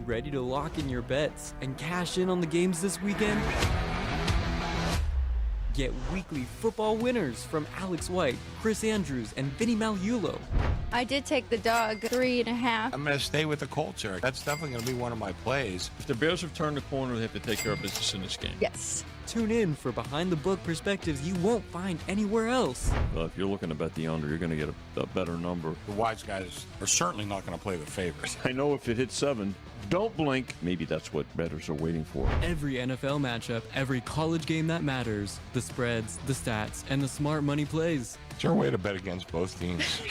ready to lock in your bets and cash in on the games this weekend? Get weekly football winners from Alex White, Chris Andrews, and Vinny Malulo. I did take the dog 3.5. I'm going to stay with the Colts here. That's definitely going to be one of my plays. If the Bears have turned the corner, they have to take care of business in this game. Yes. Tune in for behind-the-book perspectives you won't find anywhere else. Well, if you're looking to bet the under, you're going to get a better number. The wise guys are certainly not going to play the favorites. I know if it hits 7, don't blink. Maybe that's what bettors are waiting for. Every NFL matchup, every college game that matters, the spreads, the stats, and the smart money plays. Is there a way to bet against both teams?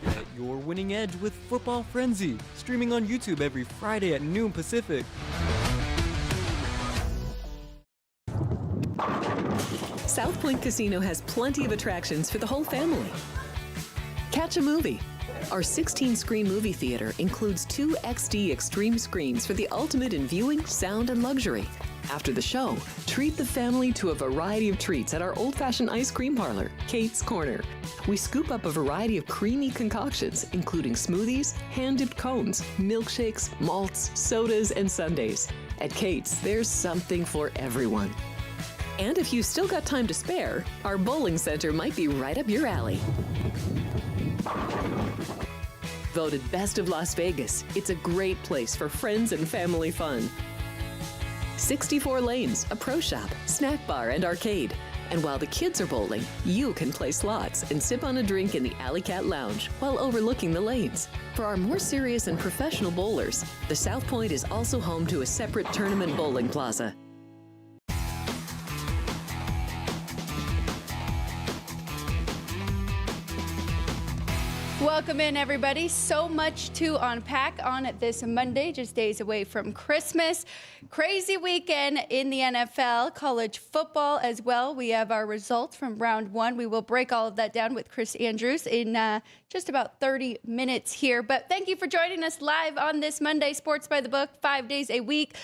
Get your winning edge with Football Frenzy, streaming on YouTube every Friday at noon Pacific. South Point Casino has plenty of attractions for the whole family. Catch a movie. Our 16-screen movie theater includes 2 XD Extreme screens for the ultimate in viewing, sound, and luxury. After the show, treat the family to a variety of treats at our old-fashioned ice cream parlor, Kate's Corner. We scoop up a variety of creamy concoctions, including smoothies, hand-dipped cones, milkshakes, malts, sodas, and sundaes. At Kate's, there's something for everyone. And if you've still got time to spare, our bowling center might be right up your alley. Voted Best of Las Vegas, it's a great place for friends and family fun. 64 lanes, a pro shop, snack bar, and arcade. And while the kids are bowling, you can play slots and sip on a drink in the Alley Cat Lounge while overlooking the lanes. For our more serious and professional bowlers, the South Point is also home to a separate tournament bowling plaza. Welcome in, everybody. So much to unpack on this Monday, just days away from Christmas. Crazy weekend in the NFL, college football as well. We have our results from round 1. We will break all of that down with Chris Andrews in just about 30 minutes here. But thank you for joining us live on this Monday, Sports by the Book, 5 days a week.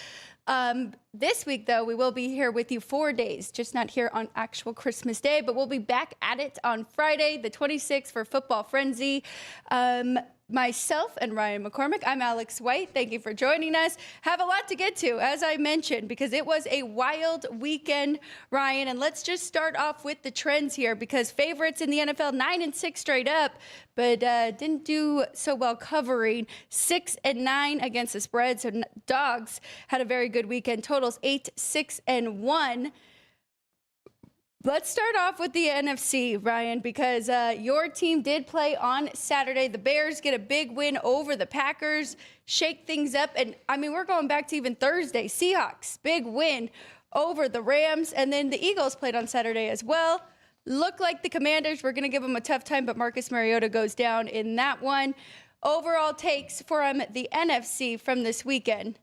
This week, though, we will be here with you 4 days, just not here on actual Christmas Day, but we'll be back at it on Friday, the 26th for Football Frenzy. Myself and Ryan McCormick. I'm Alex White. Thank you for joining us. Have a lot to get to, as I mentioned, because it was a wild weekend, Ryan. And let's just start off with the trends here, because favorites in the NFL 9-6 straight up, but didn't do so well covering. 6-9 against the spread. So dogs had a very good weekend. Totals 8-6-1. Let's start off with the NFC, Ryan, because your team did play on Saturday. The Bears get a big win over the Packers, shake things up. And, I mean, we're going back to even Thursday. Seahawks, big win over the Rams. And then the Eagles played on Saturday as well. Looked like the Commanders were going to give them a tough time, but Marcus Mariota goes down in that one. Overall takes from the NFC from this weekend.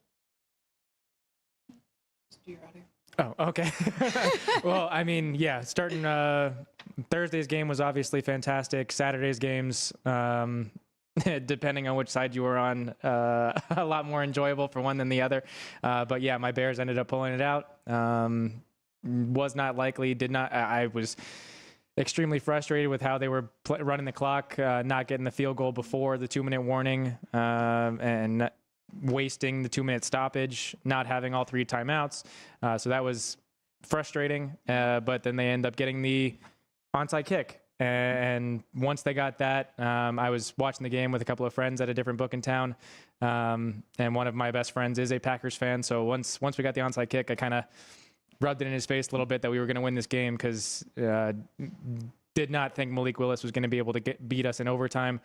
Oh, okay. Well, I mean, yeah, starting Thursday's game was obviously fantastic. Saturday's games, depending on which side you were on, a lot more enjoyable for one than the other. But yeah, my Bears ended up pulling it out. Was not likely, did not. I was extremely frustrated with how they were running the clock, not getting the field goal before the 2-minute warning, and wasting the 2-minute stoppage, not having all 3 timeouts. So that was frustrating. But then they end up getting the onside kick. And once they got that, I was watching the game with a couple of friends at a different book in town. And one of my best friends is a Packers fan. So once we got the onside kick, I kind of rubbed it in his face a little bit that we were going to win this game, because did not think Malik Willis was going to be able to beat us in overtime,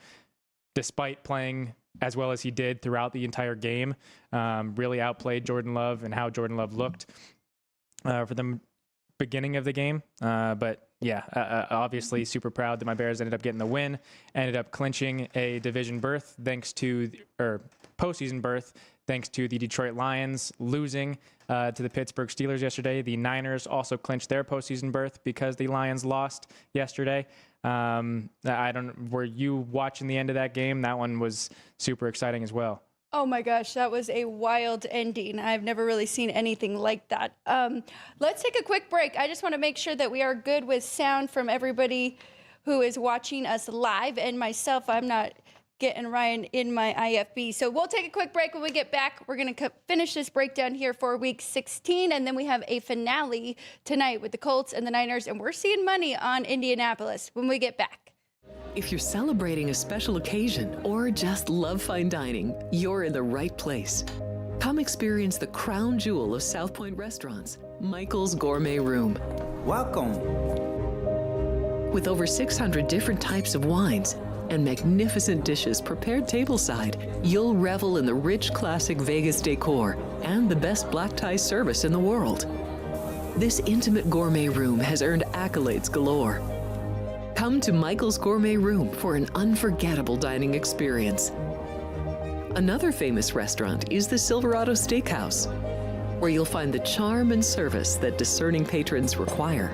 despite playing as well as he did throughout the entire game. Really outplayed Jordan Love and how Jordan Love looked for the beginning of the game. But yeah, obviously super proud that my Bears ended up getting the win, ended up clinching a division berth postseason berth thanks to the Detroit Lions losing to the Pittsburgh Steelers yesterday. The Niners also clinched their postseason berth because the Lions lost yesterday. Were you watching the end of that game? That one was super exciting as well. Oh my gosh, that was a wild ending. I've never really seen anything like that. Let's take a quick break. I just want to make sure that we are good with sound from everybody who is watching us live, and myself, I'm not getting Ryan in my IFB. So we'll take a quick break. When we get back, we're going to finish this breakdown here for week 16, and then we have a finale tonight with the Colts and the Niners, and we're seeing money on Indianapolis when we get back. If you're celebrating a special occasion or just love fine dining, you're in the right place. Come experience the crown jewel of South Point restaurants, Michael's Gourmet Room. Welcome. With over 600 different types of wines and magnificent dishes prepared tableside, you'll revel in the rich classic Vegas decor and the best black tie service in the world. This intimate gourmet room has earned accolades galore. Come to Michael's Gourmet Room for an unforgettable dining experience. Another famous restaurant is the Silverado Steakhouse, where you'll find the charm and service that discerning patrons require.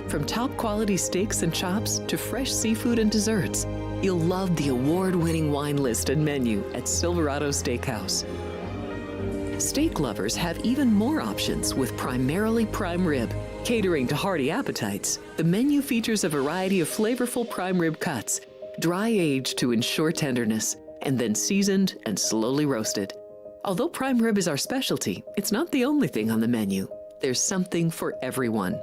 From top quality steaks and chops to fresh seafood and desserts, you'll love the award-winning wine list and menu at Silverado Steakhouse. Steak lovers have even more options with primarily prime rib. Catering to hearty appetites, the menu features a variety of flavorful prime rib cuts, dry-aged to ensure tenderness, and then seasoned and slowly roasted. Although prime rib is our specialty, it's not the only thing on the menu. There's something for everyone.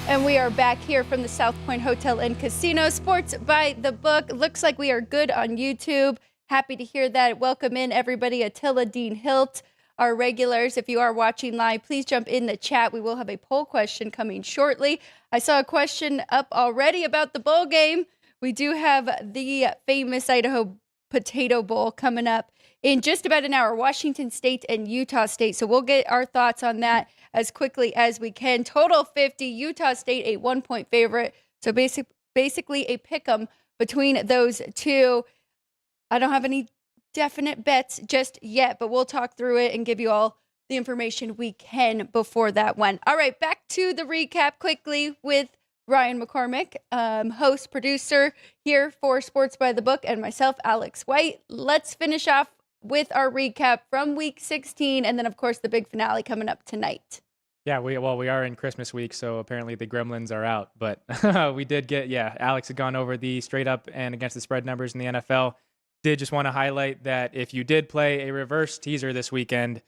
And we are back here from the South Point Hotel and Casino. Sports by the Book. Looks like we are good on YouTube. Happy to hear that. Welcome in, everybody. Attila, Dean Hilt, our regulars. If you are watching live, please jump in the chat. We will have a poll question coming shortly. I saw a question up already about the bowl game. We do have the famous Idaho Potato Bowl coming up in just about an hour. Washington State and Utah State. So we'll get our thoughts on that as quickly as we can. Total 50, Utah State a 1-point favorite. So basically a pick-em between those two. I don't have any definite bets just yet, but we'll talk through it and give you all the information we can before that one. All right, back to the recap quickly with Ryan McCormick, host, producer here for Sports by the Book, and myself, Alex White. Let's finish off with our recap from week 16, and then, of course, the big finale coming up tonight. Yeah, we are in Christmas week, so apparently the Gremlins are out. But we did get, Alex had gone over the straight up and against the spread numbers in the NFL. Did just want to highlight that if you did play a reverse teaser this weekend,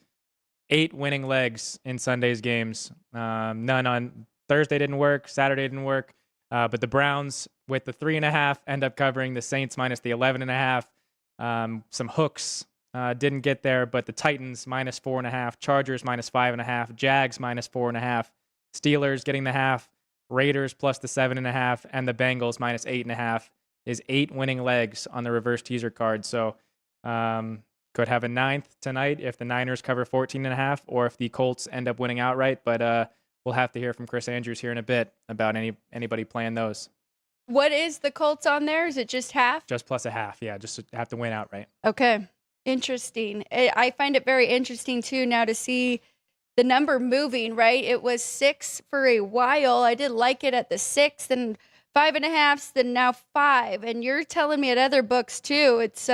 8 winning legs in Sunday's games. None on Thursday didn't work, Saturday didn't work. But the Browns with the 3.5 end up covering, the Saints minus the 11.5. Some hooks. Didn't get there, but the Titans minus 4.5, Chargers minus 5.5, Jags minus 4.5, Steelers getting the half, Raiders plus the 7.5, and the Bengals minus 8.5 is 8 winning legs on the reverse teaser card. So could have a 9th tonight if the Niners cover 14.5 or if the Colts end up winning outright. But we'll have to hear from Chris Andrews here in a bit about anybody playing those. What is the Colts on there? Is it just half? Just plus a half, yeah. Just have to win outright. Okay. Interesting. I find it very interesting, too, now to see the number moving, right? It was 6 for a while. I did like it at the 6, then 5.5, then now 5. And you're telling me at other books, too, it's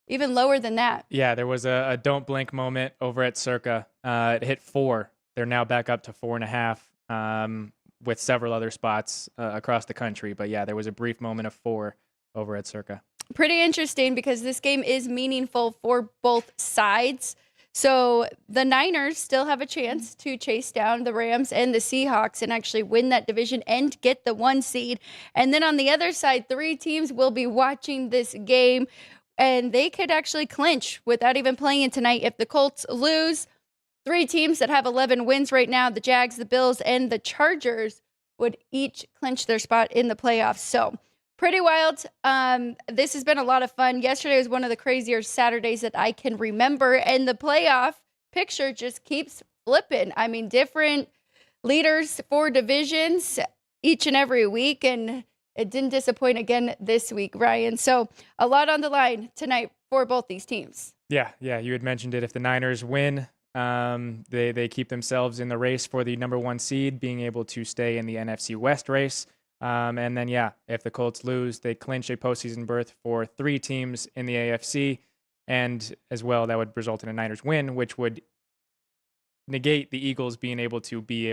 even lower than that. Yeah, there was a don't blink moment over at Circa. It hit 4. They're now back up to 4.5 with several other spots across the country. But, yeah, there was a brief moment of 4 over at Circa. Pretty interesting because this game is meaningful for both sides. So the Niners still have a chance to chase down the Rams and the Seahawks and actually win that division and get the 1 seed. And then on the other side, 3 teams will be watching this game, and they could actually clinch without even playing tonight. If the Colts lose, 3 teams that have 11 wins right now, the Jags, the Bills, and the Chargers, would each clinch their spot in the playoffs. So pretty wild. This has been a lot of fun. Yesterday was one of the crazier Saturdays that I can remember, and the playoff picture just keeps flipping. I mean, different leaders for divisions each and every week, and it didn't disappoint again this week, Ryan. So a lot on the line tonight for both these teams. Yeah, you had mentioned it. If the Niners win, they keep themselves in the race for the number 1 seed, being able to stay in the NFC West race. And then, if the Colts lose, they clinch a postseason berth for 3 teams in the AFC. And as well, that would result in a Niners win, which would negate the Eagles being able to be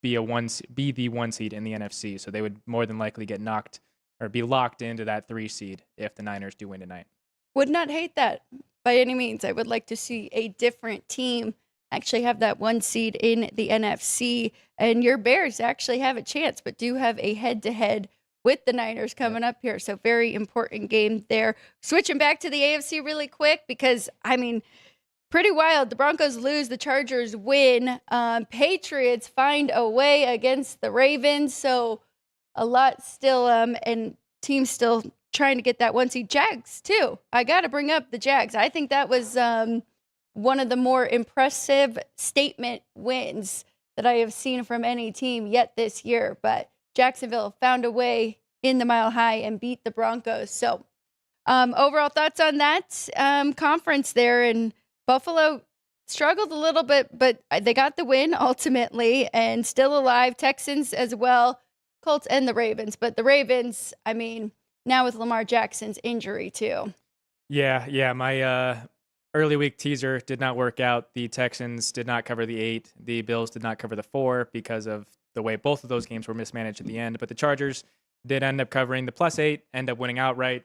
the 1 seed in the NFC. So they would more than likely get knocked or be locked into that 3 seed if the Niners do win tonight. Would not hate that by any means. I would like to see a different team actually have that 1 seed in the NFC. And your Bears actually have a chance, but do have a head-to-head with the Niners coming up here. So very important game there. Switching back to the AFC really quick because, I mean, pretty wild. The Broncos lose, the Chargers win. Patriots find a way against the Ravens. So a lot still, and teams still trying to get that 1 seed. Jags, too. I got to bring up the Jags. I think that was one of the more impressive statement wins that I have seen from any team yet this year. But Jacksonville found a way in the Mile High and beat the Broncos. So overall thoughts on that conference there. And Buffalo struggled a little bit, but they got the win ultimately and still alive. Texans as well, Colts and the Ravens. But the Ravens, I mean, now with Lamar Jackson's injury too. Yeah. My early week teaser did not work out. The Texans did not cover the 8. The Bills did not cover the 4 because of the way both of those games were mismanaged at the end. But the Chargers did end up covering the +8, end up winning outright.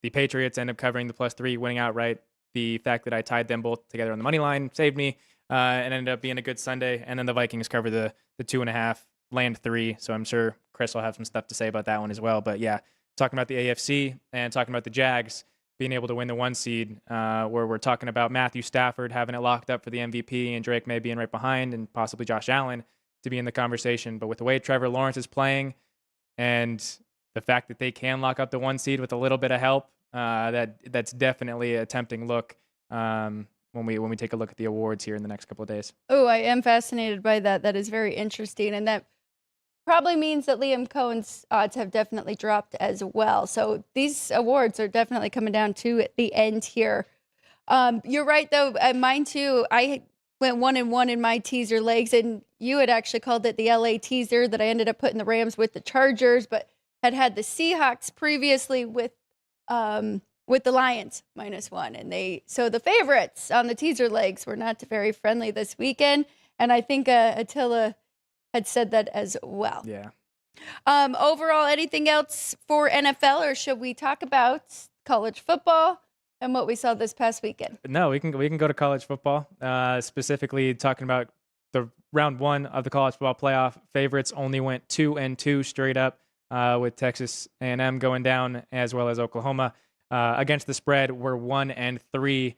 The Patriots end up covering the +3, winning outright. The fact that I tied them both together on the money line saved me and ended up being a good Sunday. And then the Vikings cover the 2.5, land 3. So I'm sure Chris will have some stuff to say about that one as well. But yeah, talking about the AFC and talking about the Jags being able to win the 1 seed, where we're talking about Matthew Stafford having it locked up for the MVP and Drake May being right behind and possibly Josh Allen to be in the conversation. But with the way Trevor Lawrence is playing and the fact that they can lock up the 1 seed with a little bit of help, that's definitely a tempting look when we take a look at the awards here in the next couple of days. Oh, I am fascinated by that. That is very interesting. And that probably means that Liam Cohen's odds have definitely dropped as well. So these awards are definitely coming down to the end here. You're right, though. Mine, too. I went 1-1 in my teaser legs, and you had actually called it the LA teaser that I ended up putting the Rams with the Chargers, but had the Seahawks previously with the Lions -1. And so the favorites on the teaser legs were not very friendly this weekend. And I think Attila had said that as well. Yeah. Overall, anything else for NFL, or should we talk about college football and what we saw this past weekend? No, we can go to college football. Specifically talking about the round 1 of the college football playoff. Favorites only went 2-2 straight up, with Texas A&M going down as well as Oklahoma. Against the spread, we're 1-3.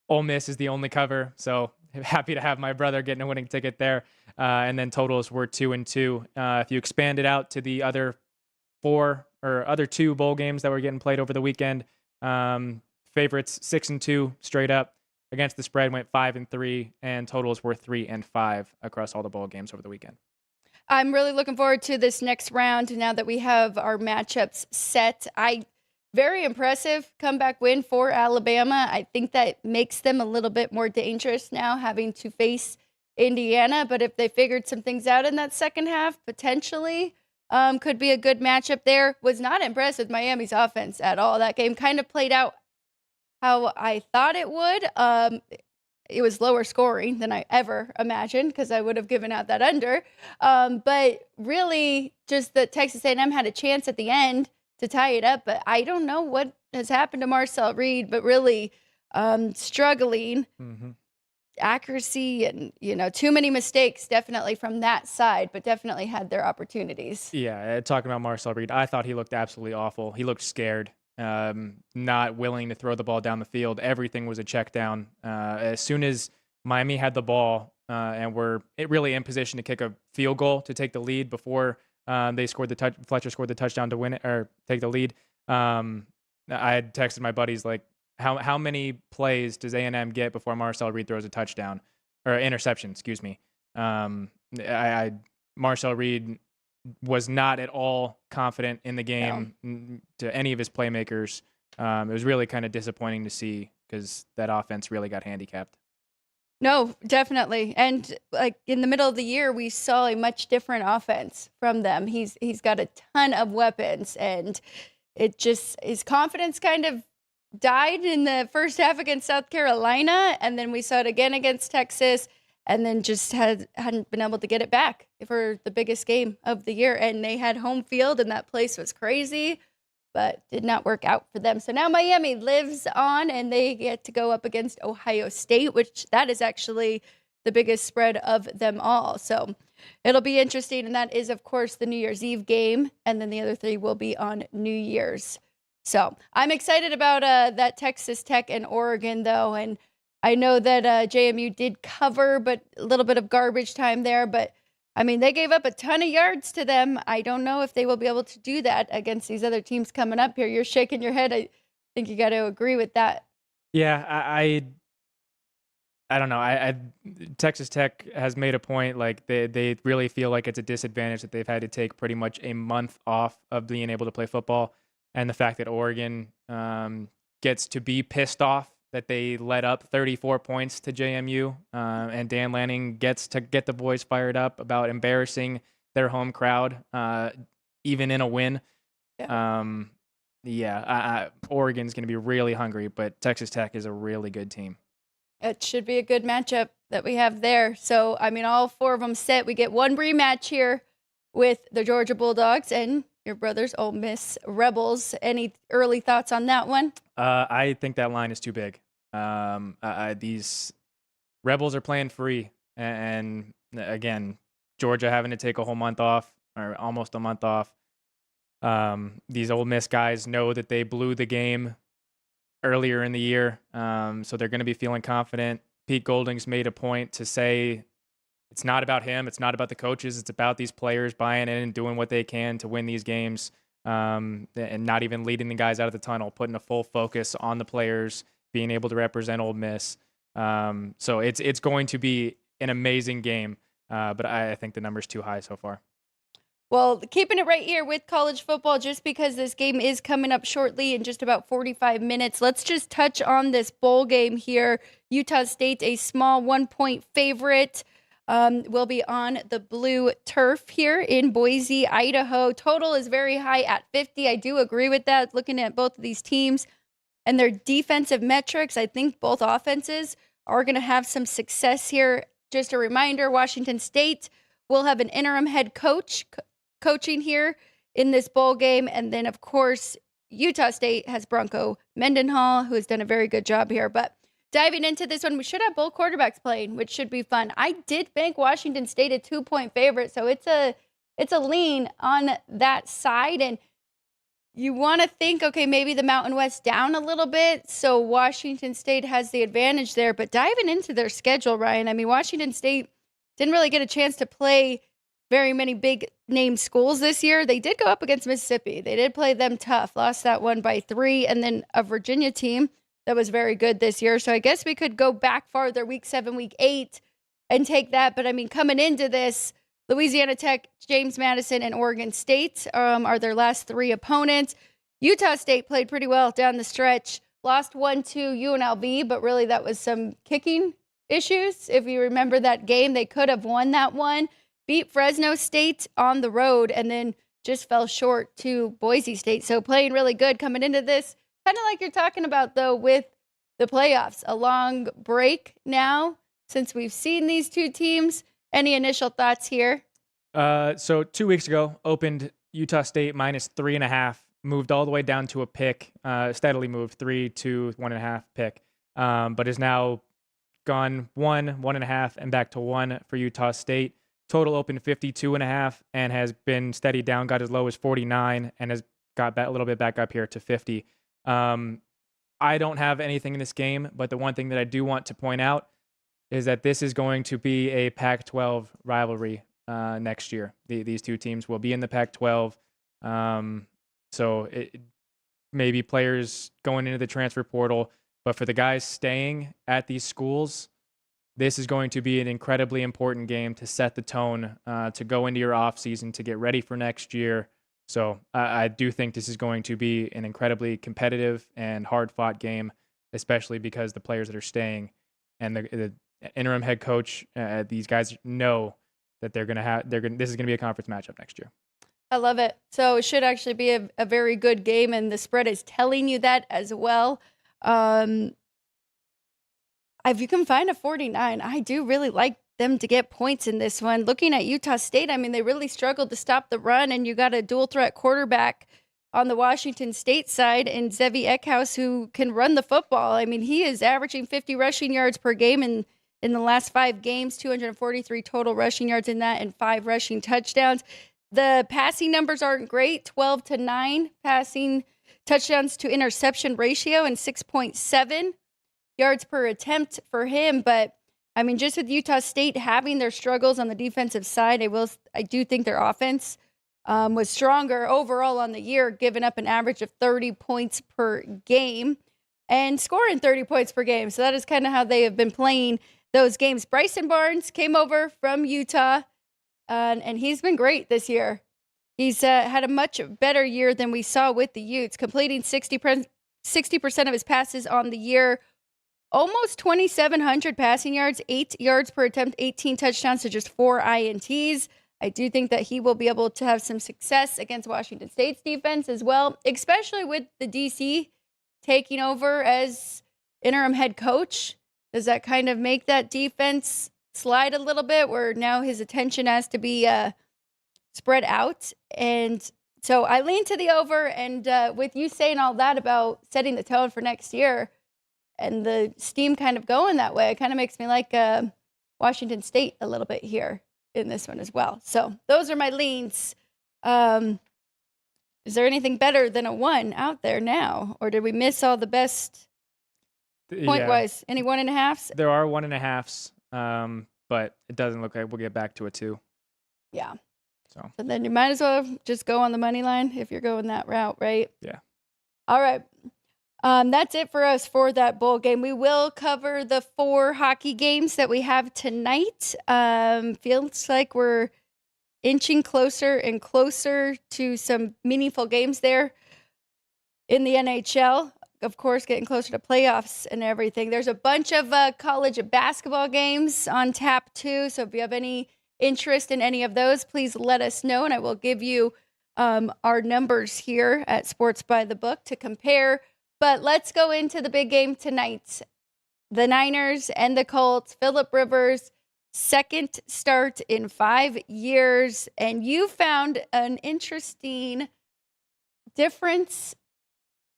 Ole Miss is the only cover, so happy to have my brother getting a winning ticket there. And then totals were 2-2. If you expand it out to the other 2 bowl games that were getting played over the weekend, favorites 6-2 straight up. Against the spread went 5-3, and totals were 3-5 across all the bowl games over the weekend. I'm really looking forward to this next round now that we have our matchups set. Very impressive comeback win for Alabama. I think that makes them a little bit more dangerous now, having to face Indiana. But if they figured some things out in that second half, potentially could be a good matchup there. Was not impressed with Miami's offense at all. That game kind of played out how I thought it would. It was lower scoring than I ever imagined because I would have given out that under. But really, just that Texas A&M had a chance at the end to tie it up. But I don't know what has happened to Marcel Reed, but really struggling. Accuracy and, too many mistakes definitely from that side, but definitely had their opportunities. Yeah, talking about Marcel Reed, I thought he looked absolutely awful. He looked scared. Not willing to throw the ball down the field. Everything was a check down. As soon as Miami had the ball and were really in position to kick a field goal to take the lead before they scored Fletcher scored the touchdown to win it or take the lead. I had texted my buddies like, how many plays does A&M get before Marcel Reed throws a touchdown or interception? Excuse me. Marcel Reed was not at all confident in the game to any of his playmakers. It was really kind of disappointing to see because that offense really got handicapped. No, definitely. And like in the middle of the year, we saw a much different offense from them. He's got a ton of weapons, and it just his confidence kind of died in the first half against South Carolina, and then we saw it again against Texas, and then just hadn't been able to get it back for the biggest game of the year. And they had home field, and that place was crazy, but did not work out for them. So now Miami lives on, and they get to go up against Ohio State, which that is actually the biggest spread of them all. So it'll be interesting. And that is, of course, the New Year's Eve game. And then the other 3 will be on New Year's. So I'm excited about that Texas Tech and Oregon, though. And I know that JMU did cover, but a little bit of garbage time there. But, I mean, they gave up a ton of yards to them. I don't know if they will be able to do that against these other teams coming up here. You're shaking your head. I think you got to agree with that. Yeah, I don't know. Texas Tech has made a point, like they really feel like it's a disadvantage that they've had to take pretty much a month off of being able to play football. And the fact that Oregon gets to be pissed off that they let up 34 points to JMU, and Dan Lanning gets to get the boys fired up about embarrassing their home crowd, even in a win. Oregon's going to be really hungry, but Texas Tech is a really good team. It should be a good matchup that we have there. So, I mean, all 4 of them set. We get one rematch here with the Georgia Bulldogs and your brother's Ole Miss Rebels. Any early thoughts on that one? I think that line is too big. These Rebels are playing free. And again, Georgia having to take a whole month off, or almost a month off. These Ole Miss guys know that they blew the game earlier in the year, so they're going to be feeling confident. Pete Golding's made a point to say it's not about him, it's not about the coaches, it's about these players buying in and doing what they can to win these games, and not even leading the guys out of the tunnel, putting a full focus on the players, being able to represent Ole Miss. So it's going to be an amazing game, but I think the number's too high so far. Well, keeping it right here with college football, just because this game is coming up shortly in just about 45 minutes, let's just touch on this bowl game here. Utah State, a small 1-point favorite, will be on the blue turf here in Boise, Idaho. Total is very high at 50. I do agree with that, looking at both of these teams and their defensive metrics. I think both offenses are going to have some success here. Just a reminder, Washington State will have an interim head coach coaching here in this bowl game. And then, of course, Utah State has Bronco Mendenhall, who has done a very good job here. But diving into this one, we should have both quarterbacks playing, which should be fun. I did bank Washington State a 2-point favorite, so it's a lean on that side. And you want to think, okay, maybe the Mountain West down a little bit, so Washington State has the advantage there. But diving into their schedule, Ryan, I mean, Washington State didn't really get a chance to play very many big name schools this year. They did go up against Mississippi. They did play them tough, lost that one by 3, and then a Virginia team that was very good this year. So I guess we could go back farther, week 7, week 8, and take that. But I mean, coming into this, Louisiana Tech, James Madison, and Oregon State are their last 3 opponents. Utah State played pretty well down the stretch, lost 1 to UNLV, but really that was some kicking issues. If you remember that game, they could have won that one. Beat Fresno State on the road, and then just fell short to Boise State. So playing really good coming into this. Kind of like you're talking about, though, with the playoffs. A long break now since we've seen these 2 teams. Any initial thoughts here? So 2 weeks ago, opened Utah State minus 3.5, moved all the way down to a pick, steadily moved 3 to 1.5 pick, but is now gone 1.5, and back to 1 for Utah State. Total opened 52.5 and has been steady down, got as low as 49 and has got a little bit back up here to 50. I don't have anything in this game, but the one thing that I do want to point out is that this is going to be a Pac-12 rivalry next year. These 2 teams will be in the Pac-12. So maybe players going into the transfer portal, but for the guys staying at these schools, this is going to be an incredibly important game to set the tone, to go into your offseason, to get ready for next year. So I do think this is going to be an incredibly competitive and hard-fought game, especially because the players that are staying and the interim head coach, these guys know that this is going to be a conference matchup next year. I love it. So it should actually be a very good game, and the spread is telling you that as well. If you can find a 49, I do really like them to get points in this one. Looking at Utah State, I mean, they really struggled to stop the run, and you got a dual threat quarterback on the Washington State side in Zevi Eckhouse who can run the football. I mean, he is averaging 50 rushing yards per game in the last 5 games, 243 total rushing yards in that, and 5 rushing touchdowns. The passing numbers aren't great, 12-9 passing touchdowns to interception ratio and 6.7 yards per attempt for him. But I mean, just with Utah State having their struggles on the defensive side, I do think their offense was stronger overall on the year, giving up an average of 30 points per game and scoring 30 points per game. So that is kind of how they have been playing those games. Bryson Barnes came over from Utah, and he's been great this year. He's had a much better year than we saw with the Utes, completing 60% of his passes on the year. Almost 2,700 passing yards, 8 yards per attempt, 18 touchdowns to just 4 INTs. I do think that he will be able to have some success against Washington State's defense as well, especially with the DC taking over as interim head coach. Does that kind of make that defense slide a little bit, where now his attention has to be spread out? And so I lean to the over, and with you saying all that about setting the tone for next year, and the steam kind of going that way, it kind of makes me like Washington State a little bit here in this one as well. So those are my leans. Is there anything better than a 1 out there now? Or did we miss all the best point-wise? Any 1.5s? There are 1.5s, but it doesn't look like we'll get back to a 2. Yeah. So then you might as well just go on the money line if you're going that route, right? Yeah. All right. That's it for us for that bowl game. We will cover the 4 hockey games that we have tonight. Feels like we're inching closer and closer to some meaningful games there in the NHL. Of course, getting closer to playoffs and everything. There's a bunch of college basketball games on tap too. So if you have any interest in any of those, please let us know, and I will give you our numbers here at Sports by the Book to compare. But let's go into the big game tonight. The Niners and the Colts. Phillip Rivers, second start in 5 years. And you found an interesting difference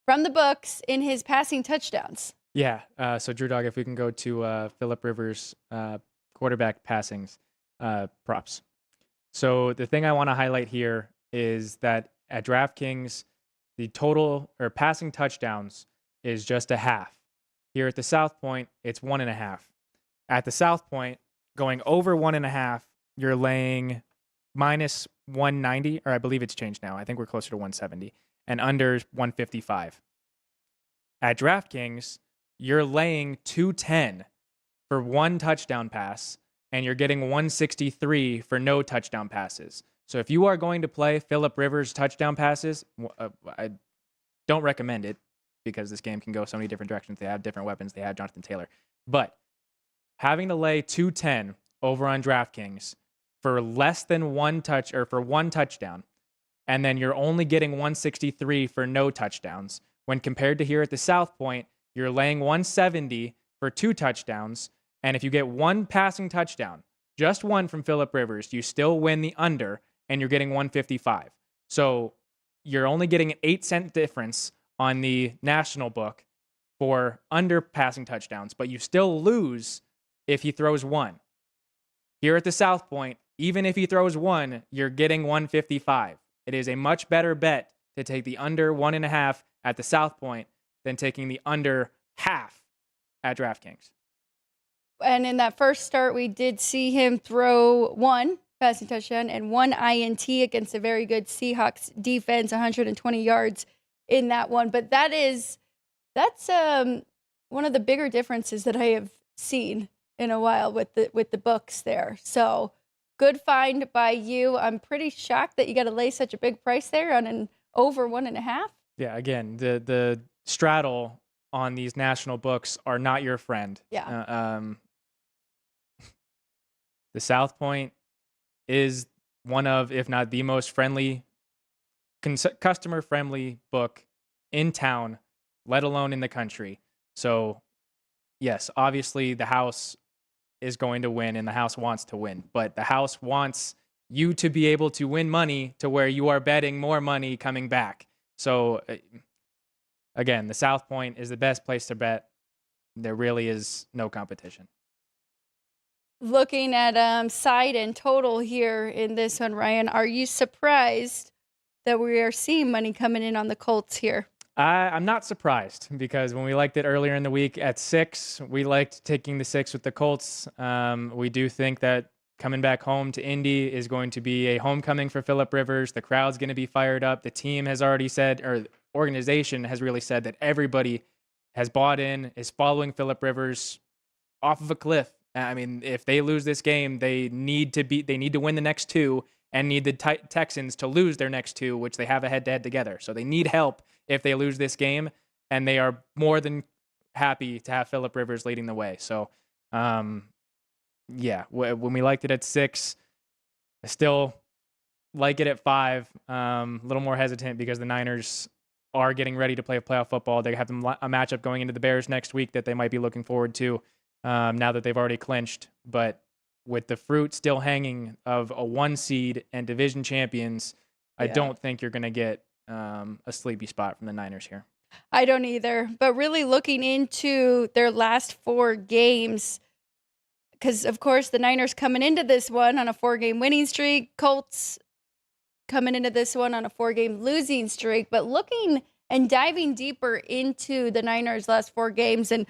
from the books in his passing touchdowns. Yeah. So Drew Dog, if we can go to Phillip Rivers' quarterback passings props. So the thing I want to highlight here is that at DraftKings, the total or passing touchdowns is just a half. Here at the South Point, it's 1.5. At the South Point, going over 1.5, you're laying minus 190, or I believe it's changed now. I think we're closer to 170, and under 155. At DraftKings, you're laying 210 for 1 touchdown pass, and you're getting 163 for no touchdown passes. So if you are going to play Phillip Rivers touchdown passes, I don't recommend it because this game can go so many different directions. They have different weapons. They have Jonathan Taylor. But having to lay 210 over on DraftKings for less than 1 touchdown, and then you're only getting 163 for no touchdowns, when compared to here at the South Point, you're laying 170 for 2 touchdowns, and if you get 1 passing touchdown, just 1 from Phillip Rivers, you still win the under, and you're getting 155. So you're only getting an 8-cent difference on the national book for under passing touchdowns, but you still lose if he throws 1. Here at the South Point, even if he throws 1, you're getting 155. It is a much better bet to take the under 1.5 at the South Point than taking the under half at DraftKings. And in that first start, we did see him throw 1 passing touchdown and 1 INT against a very good Seahawks defense, 120 yards in that one. But that's one of the bigger differences that I have seen in a while with the books there. So good find by you. I'm pretty shocked that you got to lay such a big price there on an over 1.5. Yeah, again, the straddle on these national books are not your friend. Yeah. The South Point is one of, if not the most friendly, customer-friendly book in town, let alone in the country. So, yes, obviously the house is going to win and the house wants to win, but the house wants you to be able to win money to where you are betting more money coming back. So, again, the South Point is the best place to bet. There really is no competition. Looking at side and total here in this one, Ryan, are you surprised that we are seeing money coming in on the Colts here? I'm not surprised because when we liked it earlier in the week at 6, we liked taking the 6 with the Colts. We do think that coming back home to Indy is going to be a homecoming for Phillip Rivers. The crowd's going to be fired up. The team has already said, or the organization has really said that everybody has bought in, is following Phillip Rivers off of a cliff. I mean, if they lose this game, they need to win the next 2 and need the Texans to lose their next 2, which they have a head-to-head together. So they need help if they lose this game, and they are more than happy to have Phillip Rivers leading the way. So, yeah, when we liked it at 6, I still like it at 5. A little more hesitant because the Niners are getting ready to play playoff football. They have a matchup going into the Bears next week that they might be looking forward to now that they've already clinched. But with the fruit still hanging of a 1 seed and division champions, I don't think you're going to get a sleepy spot from the Niners here. I don't either. But really looking into their last 4 games, because, of course, the Niners coming into this one on a 4-game winning streak, Colts coming into this one on a 4-game losing streak. But looking and diving deeper into the Niners' last 4 games, and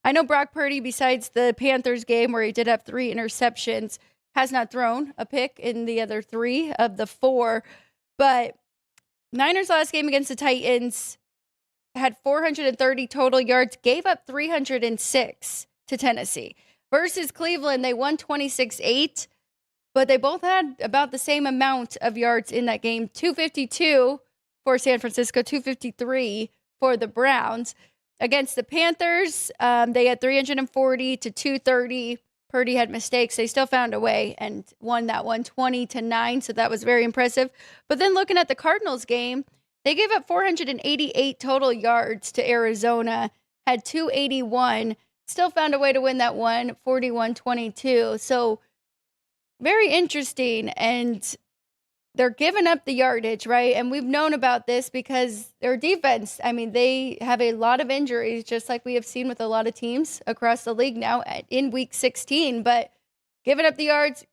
I know Brock Purdy, besides the Panthers game where he did have 3 interceptions, has not thrown a pick in the other 3 of the 4. But Niners' last game against the Titans had 430 total yards, gave up 306 to Tennessee. Versus Cleveland, they won 26-8, but they both had about the same amount of yards in that game, 252 for San Francisco, 253 for the Browns. Against the Panthers, they had 340 to 230. Purdy had mistakes. They still found a way and won that one 20-9, so that was very impressive. But then looking at the Cardinals game, they gave up 488 total yards to Arizona, had 281, still found a way to win that one 41-22. So very interesting, and they're giving up the yardage, right? And we've known about this because their defense, I mean, they have a lot of injuries, just like we have seen with a lot of teams across the league now in week 16. But giving up the yards,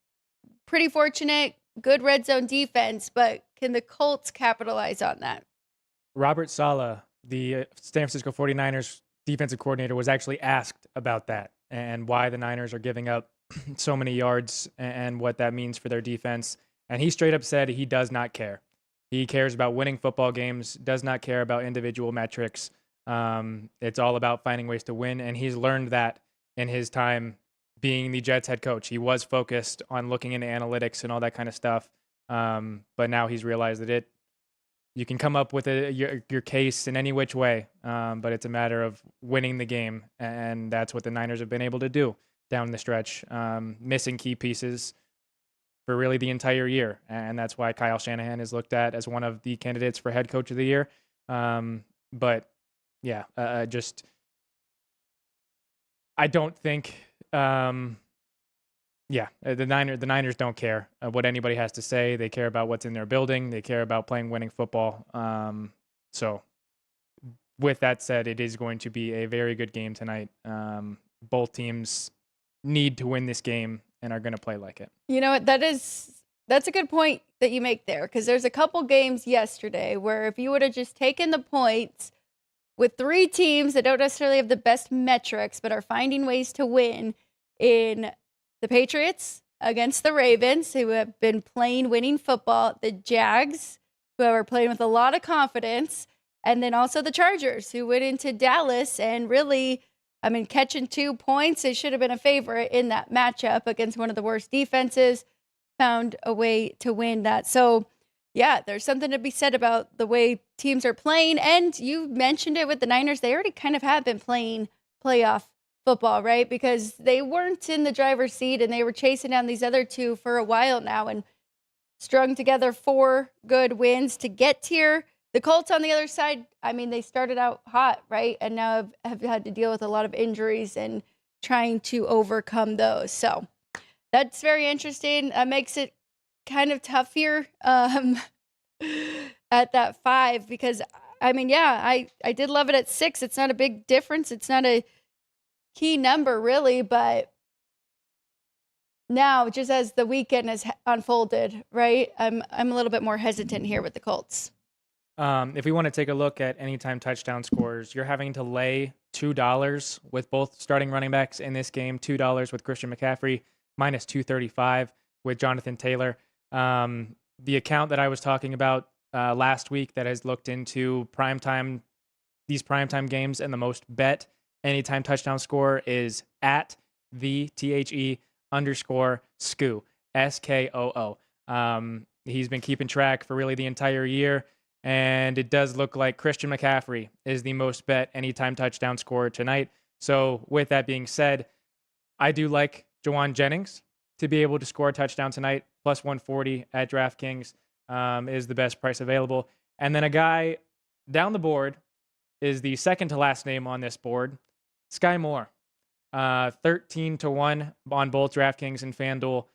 pretty fortunate, good red zone defense. But can the Colts capitalize on that? Robert Saleh, the San Francisco 49ers defensive coordinator, was actually asked about that and why the Niners are giving up so many yards and what that means for their defense. And he straight up said he does not care. He cares about winning football games, does not care about individual metrics. It's all about finding ways to win. And he's learned that in his time being the Jets head coach. He was focused on looking into analytics and all that kind of stuff. But now he's realized that you can come up with your case in any which way, but it's a matter of winning the game. And that's what the Niners have been able to do down the stretch, missing key pieces for really the entire year. And that's why Kyle Shanahan is looked at as one of the candidates for head coach of the year. But yeah, I don't think, the Niners don't care what anybody has to say. They care about what's in their building. They care about playing winning football. So with that said, it is going to be a very good game tonight. Both teams need to win this game and are going to play like it. You know what? That's a good point that you make there, because there's a couple games yesterday where if you would have just taken the points with 3 teams that don't necessarily have the best metrics but are finding ways to win, in the Patriots against the Ravens, who have been playing winning football, the Jags, who are playing with a lot of confidence, and then also the Chargers, who went into Dallas and really, I mean, catching 2 points, it should have been a favorite in that matchup against one of the worst defenses, found a way to win that. So, yeah, there's something to be said about the way teams are playing. And you mentioned it with the Niners. They already kind of have been playing playoff football, right? Because they weren't in the driver's seat and they were chasing down these other 2 for a while now and strung together 4 good wins to get here. The Colts on the other side, I mean, they started out hot, right? And now have had to deal with a lot of injuries and trying to overcome those. So that's very interesting. Makes it kind of tough here at that 5 because, I mean, yeah, I did love it at 6. It's not a big difference. It's not a key number, really, but now, just as the weekend has unfolded, right, I'm a little bit more hesitant here with the Colts. If we want to take a look at anytime touchdown scores, you're having to lay $2 with both starting running backs in this game, $2 with Christian McCaffrey, minus 235 with Jonathan Taylor. The account that I was talking about last week that has looked into these primetime games and the most bet anytime touchdown score is at the _SKOO, SKOO. He's been keeping track for really the entire year, and it does look like Christian McCaffrey is the most bet anytime touchdown scorer tonight. So with that being said, I do like Jawan Jennings to be able to score a touchdown tonight, plus 140 at DraftKings is the best price available. And then a guy down the board is the second to last name on this board, Sky Moore. 13-1 on both DraftKings and FanDuel.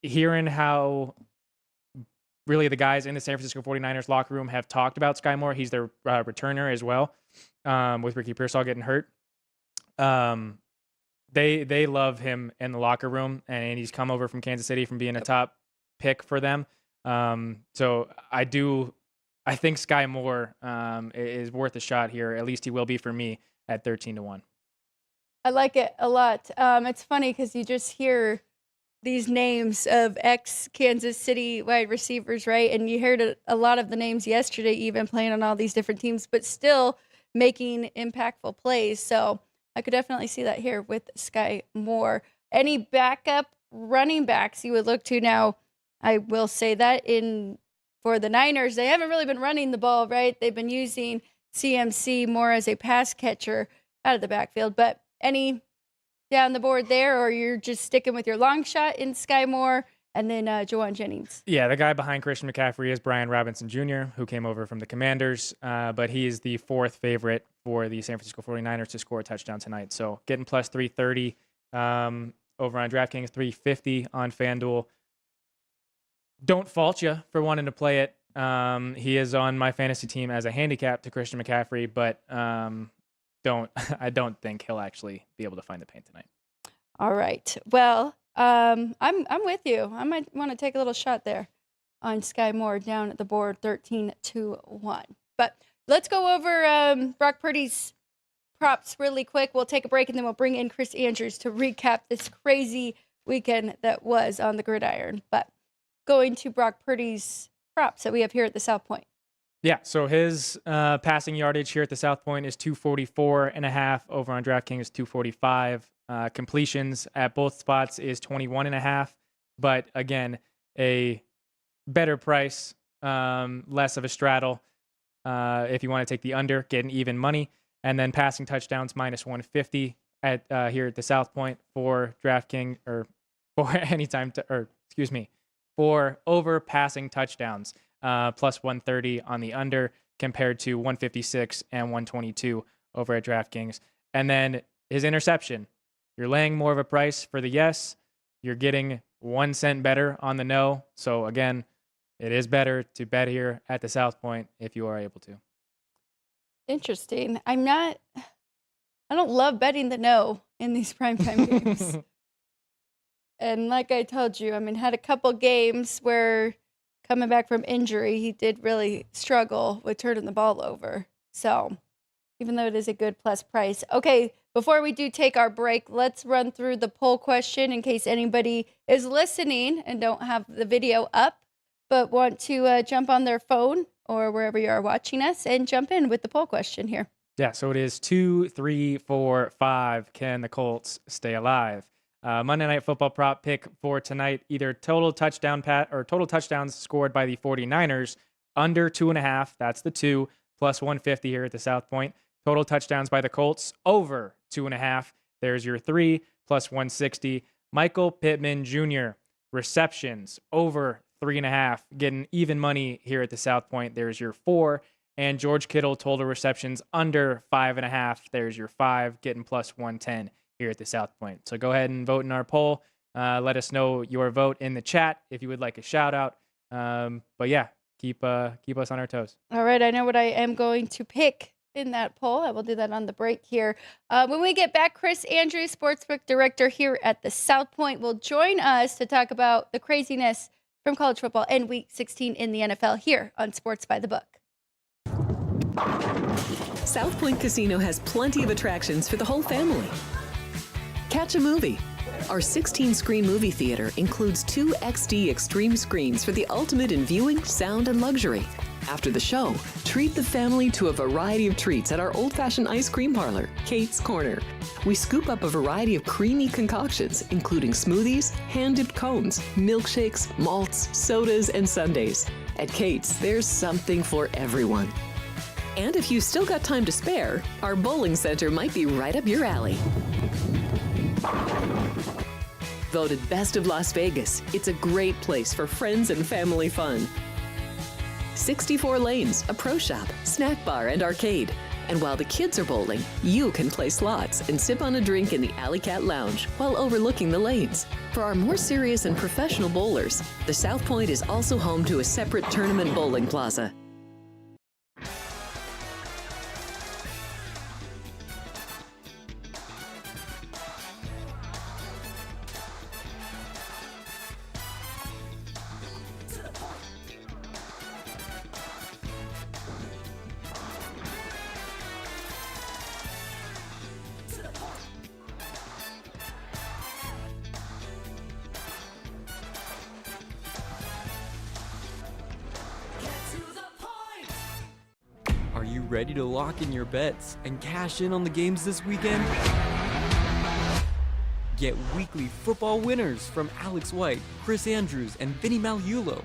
Hearing how really the guys in the San Francisco 49ers locker room have talked about Sky Moore. He's their returner as well, with Ricky Pearsall getting hurt. They love him in the locker room, and he's come over from Kansas City from being a top pick for them. So I think Sky Moore is worth a shot here. At least he will be for me at 13-1. I like it a lot. It's funny because you just hear these names of ex-Kansas City wide receivers, right? And you heard a lot of the names yesterday, even playing on all these different teams, but still making impactful plays. So I could definitely see that here with Sky Moore. Any backup running backs you would look to now? I will say that for the Niners, they haven't really been running the ball, right? They've been using CMC more as a pass catcher out of the backfield. But any down the board there, or you're just sticking with your long shot in Sky Moore and then Jawan Jennings? Yeah, the guy behind Christian McCaffrey is Brian Robinson Jr., who came over from the Commanders, but he is the 4th favorite for the San Francisco 49ers to score a touchdown tonight. So getting plus 330 over on DraftKings, 350 on FanDuel. Don't fault you for wanting to play it. He is on my fantasy team as a handicap to Christian McCaffrey, but I don't think he'll actually be able to find the paint tonight. All right. Well, I'm with you. I might want to take a little shot there on Sky Moore down at the board, 13-1. But let's go over Brock Purdy's props really quick. We'll take a break and then we'll bring in Chris Andrews to recap this crazy weekend that was on the gridiron. But going to Brock Purdy's props that we have here at the South Point. Yeah, so his passing yardage here at the South Point is 244.5. Over on DraftKings, 245. Completions at both spots is 21.5. But again, a better price, less of a straddle. If you want to take the under, get an even money. And then passing touchdowns, minus 150 at here at the South Point for DraftKings, or for for over passing touchdowns. Plus 130 on the under compared to 156 and 122 over at DraftKings. And then his interception, you're laying more of a price for the yes. You're getting 1 cent better on the no. So again, it is better to bet here at the South Point if you are able to. Interesting. I don't love betting the no in these primetime games. And like I told you, had a couple games where coming back from injury, he did really struggle with turning the ball over. So even though it is a good plus price. Okay, before we do take our break, let's run through the poll question in case anybody is listening and don't have the video up, but want to jump on their phone or wherever you are watching us and jump in with the poll question here. Yeah, so it is 2, 3, 4, 5. Can the Colts stay alive? Monday Night Football prop pick for tonight, either total touchdowns scored by the 49ers under 2.5. That's the 2, plus 150 here at the South Point. Total touchdowns by the Colts over 2.5. There's your 3, plus 160. Michael Pittman Jr. receptions over 3.5, getting even money here at the South Point. There's your 4. And George Kittle total receptions under 5.5. There's your 5, getting plus 110 here at the South Point. So go ahead and vote in our poll. Let us know your vote in the chat if you would like a shout out. But yeah, keep us on our toes. All right, I know what I am going to pick in that poll. I will do that on the break here. When we get back, Chris Andrews, Sportsbook Director here at the South Point, will join us to talk about the craziness from college football and Week 16 in the NFL here on Sports by the Book. South Point Casino has plenty of attractions for the whole family. Catch a movie. Our 16-screen movie theater includes 2 XD Extreme screens for the ultimate in viewing, sound, and luxury. After the show, treat the family to a variety of treats at our old-fashioned ice cream parlor, Kate's Corner. We scoop up a variety of creamy concoctions, including smoothies, hand-dipped cones, milkshakes, malts, sodas, and sundaes. At Kate's, there's something for everyone. And if you still got time to spare, our bowling center might be right up your alley. Voted Best of Las Vegas, it's a great place for friends and family fun. 64 lanes, a pro shop, snack bar, and arcade. And while the kids are bowling, you can play slots and sip on a drink in the Alley Cat Lounge while overlooking the lanes. For our more serious and professional bowlers, the South Point is also home to a separate tournament bowling plaza. Are you ready to lock in your bets and cash in on the games this weekend? Get weekly football winners from Alex White, Chris Andrews, and Vinny Malulo.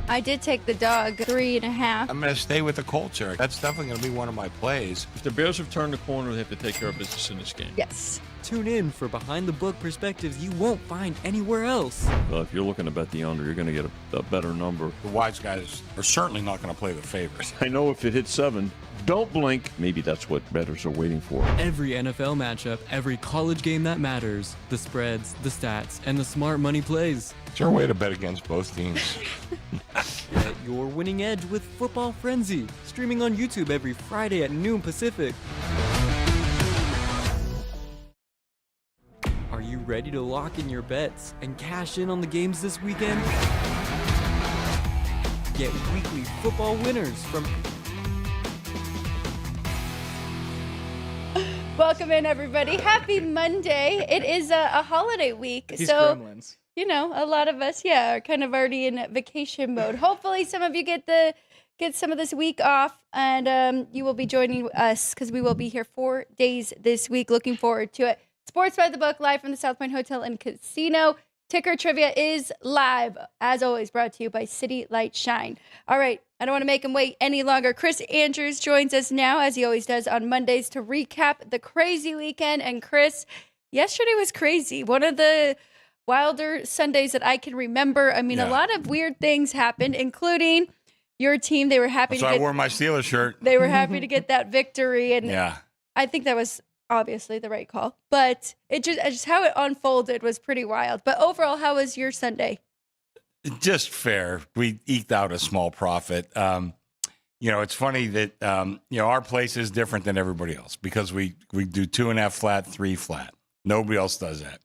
I did take the dog 3.5. I'm going to stay with the Colts, Eric. That's definitely going to be one of my plays. If the Bears have turned the corner, they have to take care of business in this game. Yes. Tune in for behind-the-book perspectives you won't find anywhere else. Well, if you're looking to bet the under, you're going to get a better number. The wise guys are certainly not going to play the favorites. I know if it hits 7, don't blink. Maybe that's what bettors are waiting for. Every NFL matchup, every college game that matters, the spreads, the stats, and the smart money plays. It's your way to bet against both teams. Get your winning edge with Football Frenzy, streaming on YouTube every Friday at noon Pacific. Are you ready to lock in your bets and cash in on the games this weekend? Get weekly football winners from... Welcome in, everybody. Happy Monday. It is a holiday week. These so, gremlins. you know, a lot of us, are kind of already in vacation mode. Hopefully some of you get some of this week off, and you will be joining us because we will be here 4 days this week. Looking forward to it. Sports by the Book, live from the South Point Hotel and Casino. Ticker Trivia is live, as always, brought to you by City Light Shine. All right, I don't want to make him wait any longer. Chris Andrews joins us now, as he always does on Mondays, to recap the crazy weekend. And Chris, yesterday was crazy. One of the wilder Sundays that I can remember. I mean, a lot of weird things happened, including your team. They were happy So I wore my Steelers shirt. They were happy to get that victory, and Yeah. I think that was obviously the right call. But it just how it unfolded was pretty wild. But overall, how was your Sunday? Just fair. We eked out a small profit. It's funny that, our place is different than everybody else because we do 2.5 flat, 3 flat. Nobody else does that.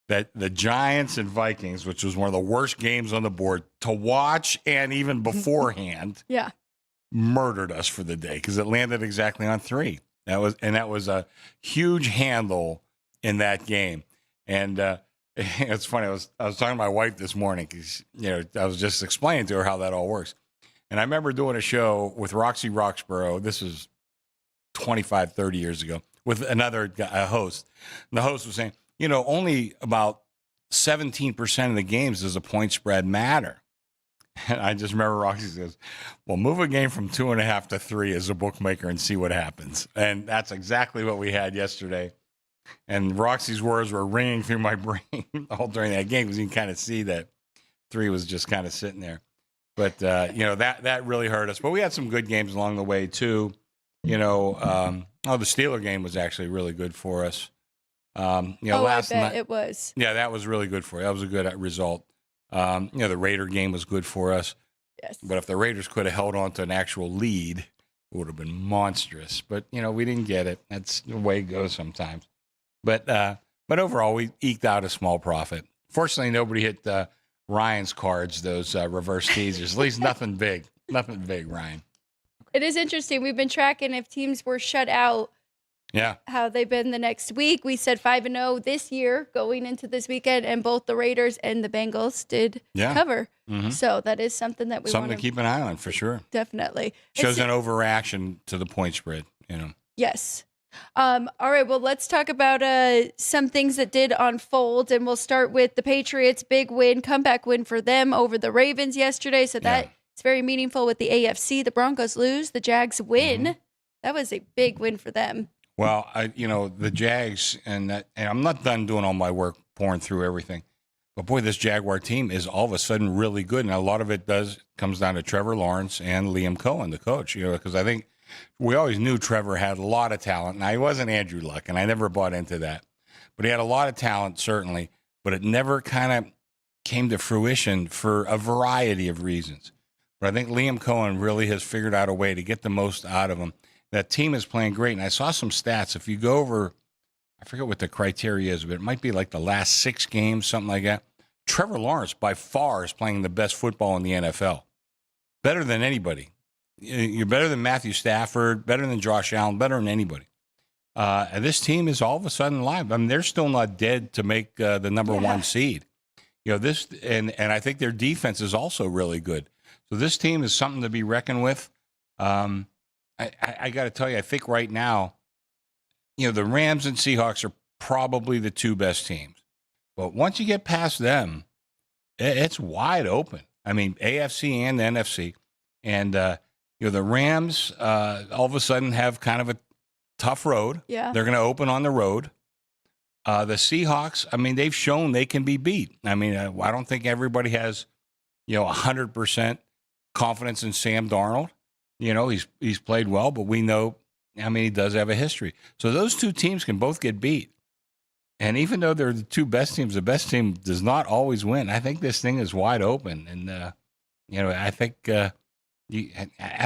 That the Giants and Vikings, which was one of the worst games on the board to watch and even beforehand, murdered us for the day because it landed exactly on 3. That was a huge handle in that game. And it's funny. I was talking to my wife this morning because I was just explaining to her how that all works. And I remember doing a show with Roxy Roxborough. This is 25, 30 years ago with another guy, a host. And the host was saying, only about 17% of the games does a point spread matter. And I just remember Roxy says, well, move a game from 2.5 to 3 as a bookmaker and see what happens. And that's exactly what we had yesterday. And Roxy's words were ringing through my brain all during that game because you can kind of see that 3 was just kind of sitting there. But, that really hurt us. But we had some good games along the way, too. The Steeler game was actually really good for us. Last I bet night it was. Yeah, that was really good for you. That was a good result. The Raider game was good for us. Yes. But if the Raiders could have held on to an actual lead, it would have been monstrous. But, we didn't get it. That's the way it goes sometimes. But overall, we eked out a small profit. Fortunately, nobody hit Ryan's cards, those reverse teasers. At least nothing big. Nothing big, Ryan. It is interesting. We've been tracking if teams were shut out. Yeah. How they've been the next week. We said 5-0 this year going into this weekend, and both the Raiders and the Bengals did cover. Mm-hmm. So that is something that we Something want to keep an eye on for sure. Definitely. Shows an overreaction to the point spread, Yes. All right. Well, let's talk about some things that did unfold, and we'll start with the Patriots' big win, comeback win for them over the Ravens yesterday. So that's very meaningful with the AFC. The Broncos lose, the Jags win. Mm-hmm. That was a big win for them. Well, the Jags, and I'm not done doing all my work pouring through everything, but boy, this Jaguar team is all of a sudden really good, and a lot of it comes down to Trevor Lawrence and Liam Cohen, the coach. Because I think we always knew Trevor had a lot of talent. Now, he wasn't Andrew Luck, and I never bought into that, but he had a lot of talent certainly, but it never kind of came to fruition for a variety of reasons. But I think Liam Cohen really has figured out a way to get the most out of him. That team is playing great. And I saw some stats. If you go over, I forget what the criteria is, but it might be like the last 6 games, something like that. Trevor Lawrence, by far, is playing the best football in the NFL. Better than anybody. You're better than Matthew Stafford, better than Josh Allen, better than anybody. And this team is all of a sudden live. I mean, they're still not dead to make the number 1 seed. And I think their defense is also really good. So this team is something to be reckoned with. I got to tell you, I think right now, the Rams and Seahawks are probably the 2 best teams. But once you get past them, it's wide open. I mean, AFC and NFC. And, the Rams all of a sudden have kind of a tough road. Yeah. They're going to open on the road. The Seahawks, I mean, they've shown they can be beat. I mean, I don't think everybody has, 100% confidence in Sam Darnold. He's played well, but we know, he does have a history. So those 2 teams can both get beat. And even though they're the 2 best teams, the best team does not always win. I think this thing is wide open. And, I think, I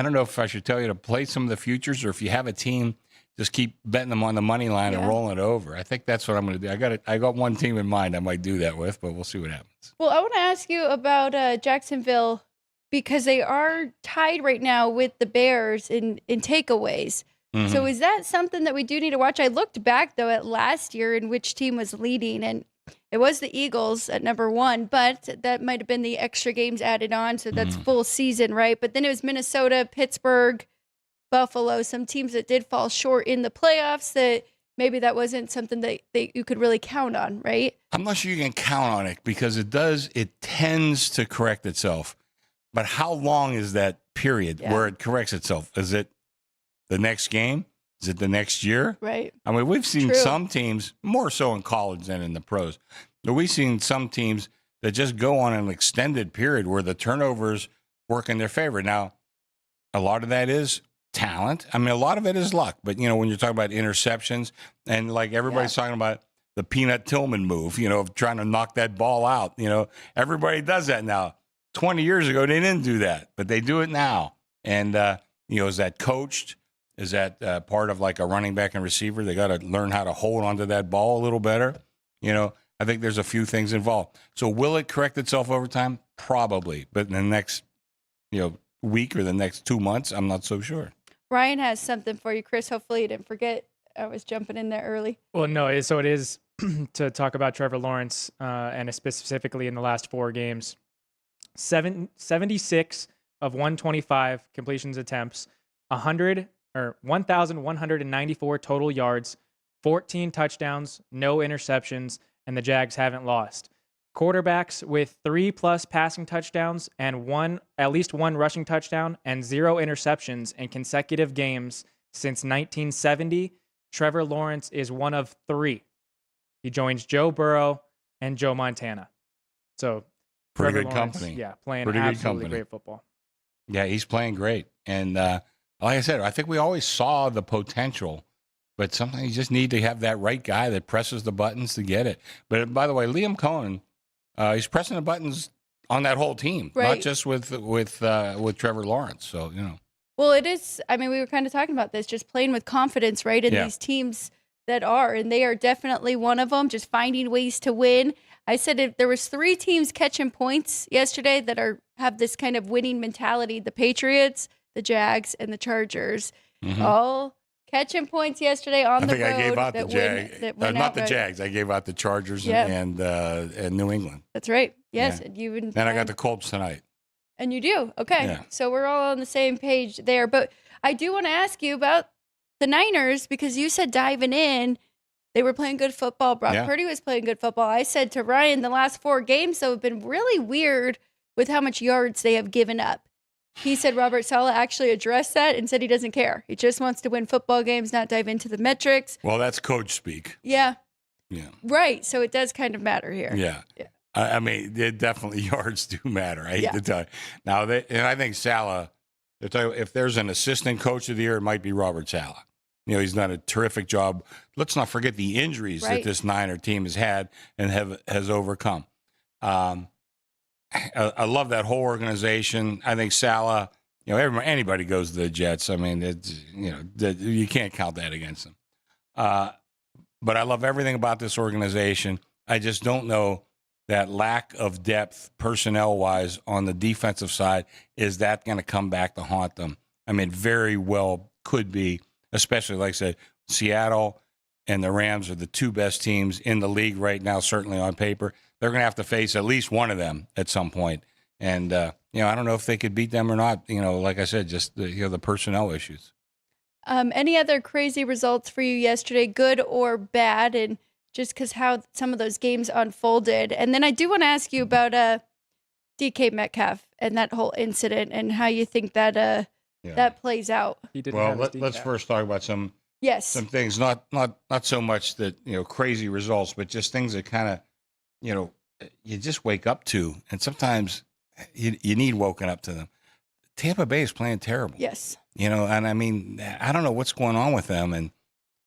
don't know if I should tell you to play some of the futures, or if you have a team, just keep betting them on the money line and rolling it over. I think that's what I'm going to do. I got one team in mind I might do that with, but we'll see what happens. Well, I want to ask you about Jacksonville, because they are tied right now with the Bears in takeaways. Mm-hmm. So is that something that we do need to watch? I looked back, though, at last year and which team was leading, and it was the Eagles at number 1, but that might have been the extra games added on, so that's full season, right? But then it was Minnesota, Pittsburgh, Buffalo, some teams that did fall short in the playoffs that maybe that wasn't something that you could really count on, right? I'm not sure you can count on it, because it tends to correct itself. But how long is that period where it corrects itself? Is it the next game? Is it the next year? Right. I mean, we've seen some teams, more so in college than in the pros, but we've seen some teams that just go on an extended period where the turnovers work in their favor. Now, a lot of that is talent. I mean, a lot of it is luck. But, when you're talking about interceptions, and like everybody's talking about the Peanut Tillman move, of trying to knock that ball out, everybody does that now. 20 years ago, they didn't do that, but they do it now. And, is that coached? Is that part of like a running back and receiver? They got to learn how to hold onto that ball a little better. I think there's a few things involved. So will it correct itself over time? Probably. But in the next, week or the next 2 months, I'm not so sure. Ryan has something for you, Chris. Hopefully you didn't forget. I was jumping in there early. Well, no. So it is to talk about Trevor Lawrence, and specifically in the last 4 games. 76 of 125 completions attempts, 1,194 total yards, 14 touchdowns, no interceptions, and the Jags haven't lost. Quarterbacks with 3+ passing touchdowns and at least one rushing touchdown and 0 interceptions in consecutive games since 1970. Trevor Lawrence is one of 3. He joins Joe Burrow and Joe Montana. So Pretty Trevor good Lawrence, company. Yeah, playing Pretty good absolutely company. great football. Yeah, he's playing great. And like I said, I think we always saw the potential, but sometimes you just need to have that right guy that presses the buttons to get it. But by the way, Liam Cohen, he's pressing the buttons on that whole team, not Right. just with Trevor Lawrence. So, Well, it is. I mean, we were kind of talking about this, just playing with confidence, right? In Yeah. these teams that are, and they are definitely one of them. Just finding ways to win. I said if there was 3 teams catching points yesterday that have this kind of winning mentality: the Patriots, the Jags, and the Chargers, all catching points yesterday on I the think road. I gave out the that Jags, win not the outright. Jags. I gave out the Chargers Yeah. and New England. That's right. Yes, Yeah. and you even Then I got the Colts tonight. And you do. Okay. Yeah. So we're all on the same page there. But I do want to ask you about the Niners because you said diving in, they were playing good football. Brock Yeah. Purdy was playing good football. I said to Ryan, the last 4 games, though, have been really weird with how much yards they have given up. He said Robert Saleh actually addressed that and said he doesn't care. He just wants to win football games, not dive into the metrics. Well, that's coach speak. Yeah. Yeah. Right. So it does kind of matter here. Yeah. Yeah. I mean, it definitely yards do matter. I hate Yeah. to tell you. Now, and I think Saleh, if there's an assistant coach of the year, it might be Robert Saleh. He's done a terrific job. Let's not forget the injuries Right. that this Niner team has had and has overcome. I love that whole organization. I think Saleh, anybody goes to the Jets. I mean, you can't count that against them. But I love everything about this organization. I just don't know that lack of depth personnel-wise on the defensive side, is that going to come back to haunt them? I mean, very well could be, especially, like I said, Seattle and the Rams are the 2 best teams in the league right now, certainly on paper. They're going to have to face at least one of them at some point. And, I don't know if they could beat them or not. Like I said, just the personnel issues. Any other crazy results for you yesterday, good or bad, and just because how some of those games unfolded? And then I do want to ask you about DK Metcalf and that whole incident and how you think that that plays out. He didn't Well, have his let's decaf. first talk about some things, not so much that, crazy results, but just things that kind of, you just wake up to. And sometimes you need woken up to them. Tampa Bay is playing terrible. Yes. And I mean, I don't know what's going on with them. And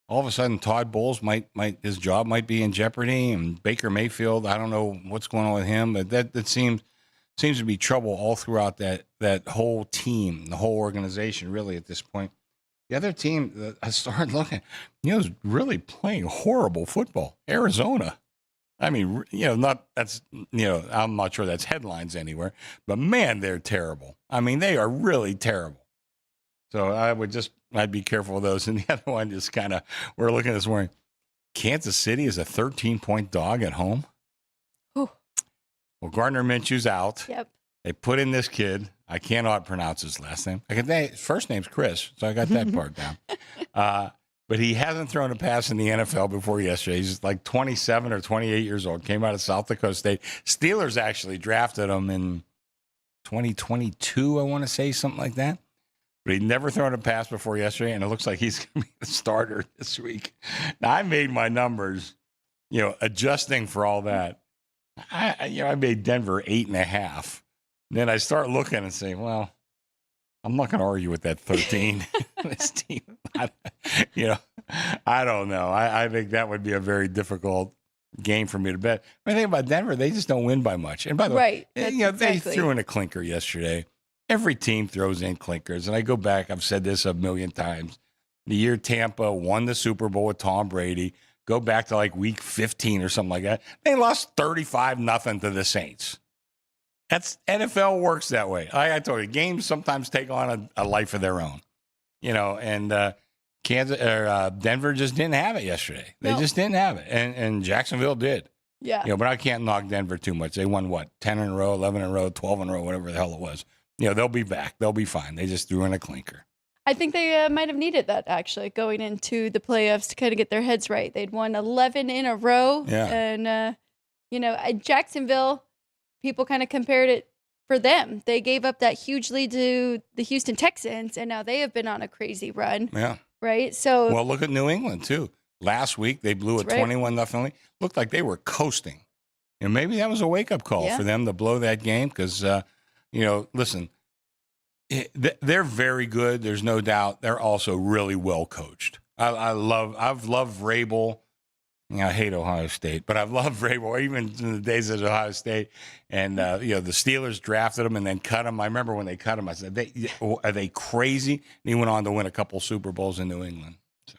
all of a sudden, Todd Bowles his job might be in jeopardy. And Baker Mayfield, I don't know what's going on with him, but that seems to be trouble all throughout that whole team, the whole organization, really, at this point. The other team that I started looking, is really playing horrible football. Arizona. I mean, I'm not sure that's headlines anywhere, but man, they're terrible. I mean, they are really terrible. So I'd be careful of those. And the other one is we're looking this morning. Kansas City is a 13-point dog at home. Whew. Well, Gardner Minshew's out. Yep. They put in this kid. I cannot pronounce his last name. His first name's Chris, so I got that part down. But he hasn't thrown a pass in the NFL before yesterday. He's like 27 or 28 years old. Came out of South Dakota State. Steelers actually drafted him in 2022, I want to say, something like that. But he'd never thrown a pass before yesterday, and it looks like he's going to be the starter this week. Now, I made my numbers, adjusting for all that. I made Denver 8.5. Then I start looking and say, well, I'm not going to argue with that 13. This team, I don't know. I think that would be a very difficult game for me to bet. I think about Denver, they just don't win by much. And by the way, Right. they Exactly. threw in a clinker yesterday. Every team throws in clinkers. And I go back, I've said this a million times. The year Tampa won the Super Bowl with Tom Brady, go back to like week 15 or something like that. They lost 35-0 to the Saints. That's NFL works that way. I told you, games sometimes take on a life of their own, and Denver just didn't have it yesterday. They just didn't have it. And Jacksonville did. Yeah. But I can't knock Denver too much. They won 10 in a row, 11 in a row, 12 in a row, whatever the hell it was. They'll be back. They'll be fine. They just threw in a clinker. I think they might have needed that, actually, going into the playoffs to kind of get their heads right. They'd won 11 in a row. Yeah. And, Jacksonville, people kind of compared it for them. They gave up that huge lead to the Houston Texans, and now they have been on a crazy run. Yeah. Right? So, Well, look at New England, too. Last week, they blew a That's right. 21-0 lead. Looked like they were coasting. And maybe that was a wake-up call Yeah. for them to blow that game because, listen, they're very good. There's no doubt. They're also really well coached. I've loved Vrabel. I hate Ohio State, but I've loved Vrabel even in the days of Ohio State. And, the Steelers drafted him and then cut him. I remember when they cut him, I said, are they crazy? And he went on to win a couple Super Bowls in New England. So.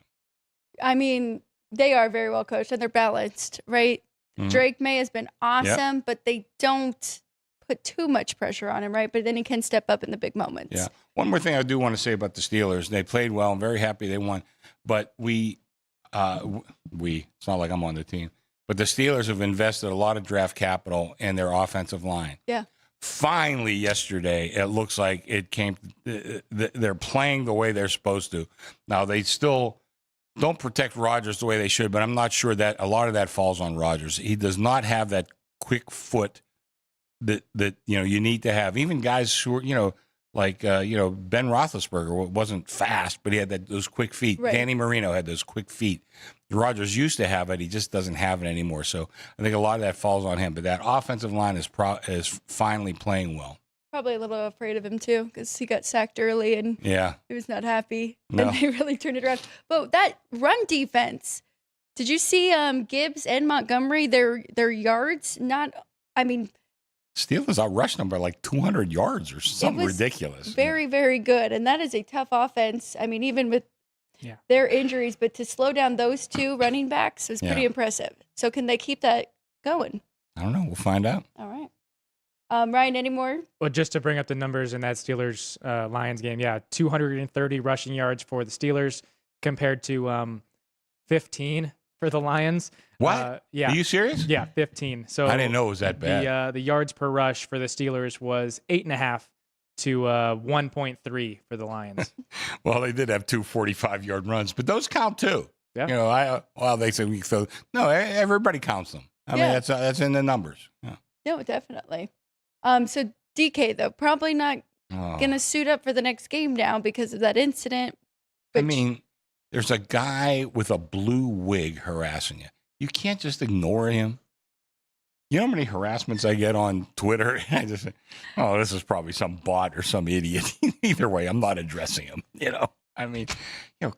I mean, they are very well coached and they're balanced, right? Mhm. Drake May has been awesome, but they don't put too much pressure on him, right? But then he can step up in the big moments. Yeah. One more thing I do want to say about the Steelers. They played well. I'm very happy they won. But it's not like I'm on the team, but the Steelers have invested a lot of draft capital in their offensive line. Yeah. Finally, yesterday, it looks like it came. They're playing the way they're supposed to. Now, they still don't protect Rodgers the way they should, but I'm not sure that a lot of that falls on Rodgers. He does not have that quick foot that you need to have. Even guys who are, like Ben Roethlisberger wasn't fast, but he had those quick feet. Right. Danny Marino had those quick feet. Rodgers used to have it. He just doesn't have it anymore. So I think a lot of that falls on him. But that offensive line is finally playing well. Probably a little afraid of him too because he got sacked early and Yeah. he was not happy. No. And they really turned it around. But that run defense, did you see Gibbs and Montgomery, their yards? Steelers outrushed them by like 200 yards or something was ridiculous. Very, very good. And that is a tough offense. I mean, even with their injuries, but to slow down those two running backs was pretty impressive. So can they keep that going? I don't know. We'll find out. All right. Ryan, any more? Well, just to bring up the numbers in that Steelers Lions game, 230 rushing yards for the Steelers compared to 15 for the Lions. What? Yeah. Are you serious? Yeah, 15. So I didn't know it was that bad. The yards per rush for the Steelers was 8.5 to 1.3 for the Lions. Well, they did have two 45-yard runs, but those count too. Yeah. They say so. No, everybody counts them. I mean, that's in the numbers. Yeah. No, definitely. So DK though, probably not gonna suit up for the next game now because of that incident. I mean, there's a guy with a blue wig harassing you. You can't just ignore him. You know how many harassments I get on Twitter? I just say, this is probably some bot or some idiot. Either way, I'm not addressing him. I mean,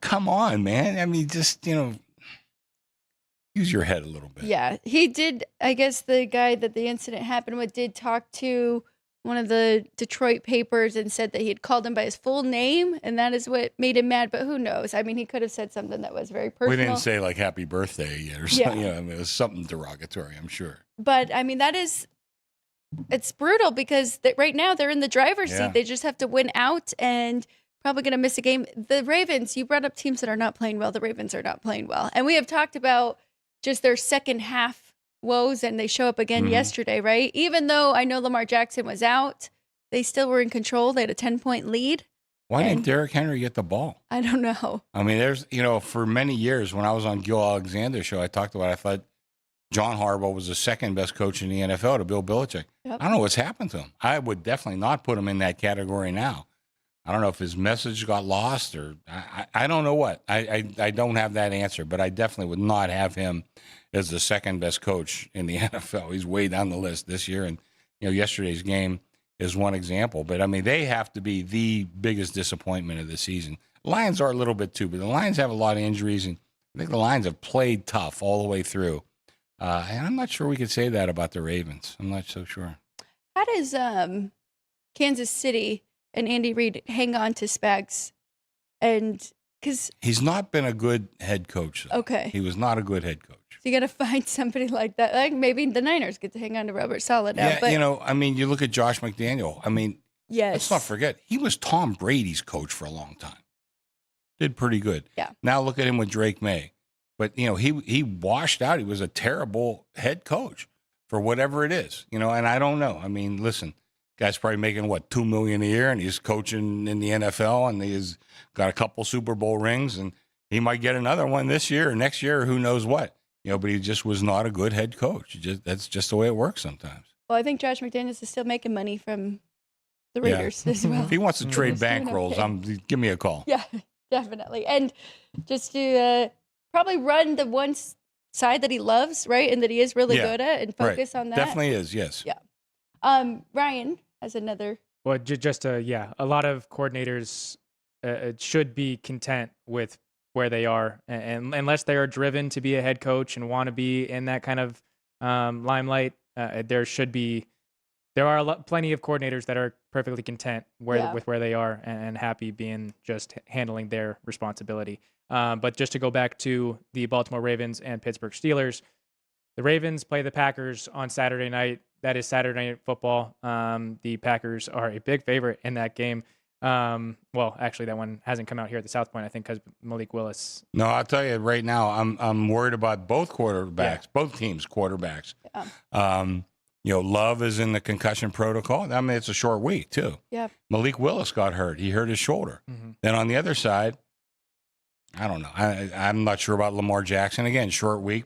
come on, man. I mean, just, use your head a little bit. Yeah, he did. I guess the guy that the incident happened with did talk to one of the Detroit papers and said that he had called him by his full name, and that is what made him mad. But who knows? I mean, he could have said something that was very personal. We didn't say like happy birthday yet or something. I mean, it was something derogatory, I'm sure. But I mean, it's brutal because right now they're in the driver's seat. They just have to win out and probably going to miss a game. The Ravens, you brought up teams that are not playing well. The Ravens are not playing well. And we have talked about just their second half woes, and they show up again yesterday, right? Even though I know Lamar Jackson was out, they still were in control. They had a 10-point lead. Why didn't Derrick Henry get the ball? I don't know. I mean, there's, for many years when I was on Gil Alexander's show, I talked about, I thought John Harbaugh was the second best coach in the NFL to Bill Belichick. Yep. I don't know what's happened to him. I would definitely not put him in that category now. I don't know if his message got lost or I don't know what. I don't have that answer, but I definitely would not have him as the second best coach in the NFL. He's way down the list this year. And, yesterday's game is one example. But, I mean, they have to be the biggest disappointment of the season. Lions are a little bit too, but the Lions have a lot of injuries. And I think the Lions have played tough all the way through. And I'm not sure we could say that about the Ravens. I'm not so sure. How does Kansas City and Andy Reid hang on to Spags? And because he's not been a good head coach. Though. Okay. He was not a good head coach. So you got to find somebody like that. Like maybe the Niners get to hang on to Robert Saleh now. Yeah, but, I mean, you look at Josh McDaniel. I mean, yes. Let's not forget, he was Tom Brady's coach for a long time. Did pretty good. Yeah. Now look at him with Drake May. But, he washed out. He was a terrible head coach for whatever it is, and I don't know. I mean, listen, guy's probably making, $2 million a year, and he's coaching in the NFL, and he's got a couple Super Bowl rings, and he might get another one this year or next year or who knows what. But he just was not a good head coach. That's just the way it works sometimes. Well, I think Josh McDaniels is still making money from the Raiders as well. If he wants to trade bankrolls, give me a call. Yeah, definitely. And just to probably run the side that he loves, right? And that he is really Yeah, good at, and right. focus on that. Definitely is, yes. Yeah. Ryan has another. Well, a lot of coordinators should be content with where they are, and unless they are driven to be a head coach and want to be in that kind of limelight, there are plenty of coordinators that are perfectly content with where they are and happy being just handling their responsibility. But just to go back to the Baltimore Ravens and Pittsburgh Steelers, the Ravens play the Packers on Saturday night. That is Saturday Night Football. The Packers are a big favorite in that game. Well, actually, that one hasn't come out here at the South Point, I think, because Malik Willis. No, I'll tell you right now, I'm worried about both quarterbacks, both teams' quarterbacks. Love is in the concussion protocol. I mean, it's a short week, too. Yeah. Malik Willis got hurt. He hurt his shoulder. Mm-hmm. Then on the other side, I don't know. I'm not sure about Lamar Jackson. Again, short week,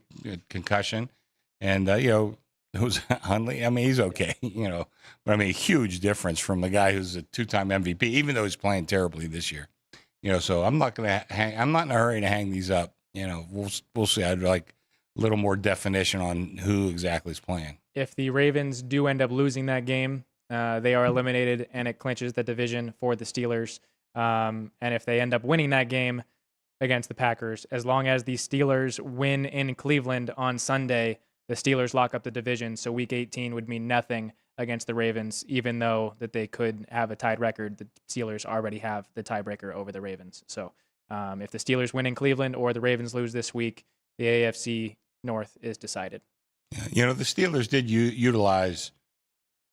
concussion. And, who's Hundley? I mean, he's okay, But, I mean, a huge difference from the guy who's a two-time MVP, even though he's playing terribly this year. So I'm not in a hurry to hang these up. We'll see. I'd like a little more definition on who exactly is playing. If the Ravens do end up losing that game, they are eliminated, and it clinches the division for the Steelers. And if they end up winning that game against the Packers, as long as the Steelers win in Cleveland on Sunday, the Steelers lock up the division. So Week 18 would mean nothing against the Ravens, even though that they could have a tied record. The Steelers already have the tiebreaker over the Ravens. So if the Steelers win in Cleveland or the Ravens lose this week, the AFC North is decided. The Steelers did utilize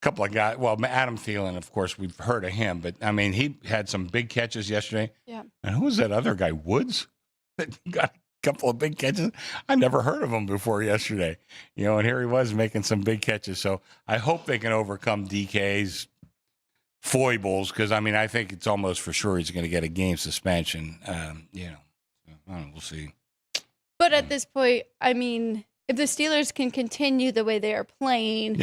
a couple of guys. Well, Adam Thielen, of course, we've heard of him, but I mean, he had some big catches yesterday. Yeah. And who was that other guy, Woods, that got a couple of big catches? I never heard of him before yesterday. And here he was making some big catches. So I hope they can overcome DK's foibles, because I mean, I think it's almost for sure he's going to get a game suspension. I don't know, we'll see. But at this point, I mean, if the Steelers can continue the way they are playing,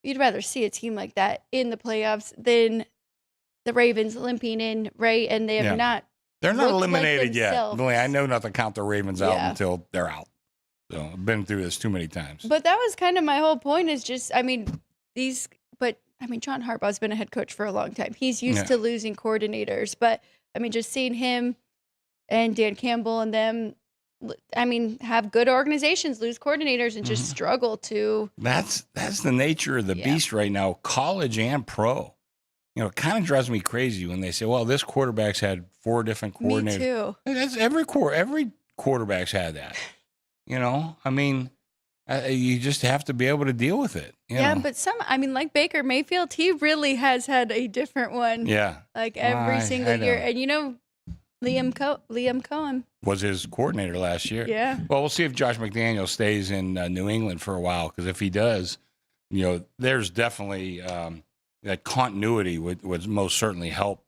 you'd rather see a team like that in the playoffs than the Ravens limping in, right? And they have not. They're not eliminated like yet. themselves. I know not to count the Ravens out until they're out. So I've been through this too many times. But that was kind of my whole point, is just, I mean, John Harbaugh's been a head coach for a long time. He's used to losing coordinators. But, I mean, just seeing him and Dan Campbell and them, I mean, have good organizations lose coordinators and just struggle to. That's the nature of the beast right now, college and pro. It kind of drives me crazy when they say, well, this quarterback's had 4 different coordinators. Me too. That's every quarterback's had that. I mean, you just have to be able to deal with it. But like Baker Mayfield, he really has had a different one. Yeah. Like every single year. And Liam Cohen was his coordinator last year. Yeah. Well, we'll see if Josh McDaniel stays in New England for a while, because if he does, there's definitely that continuity would most certainly help.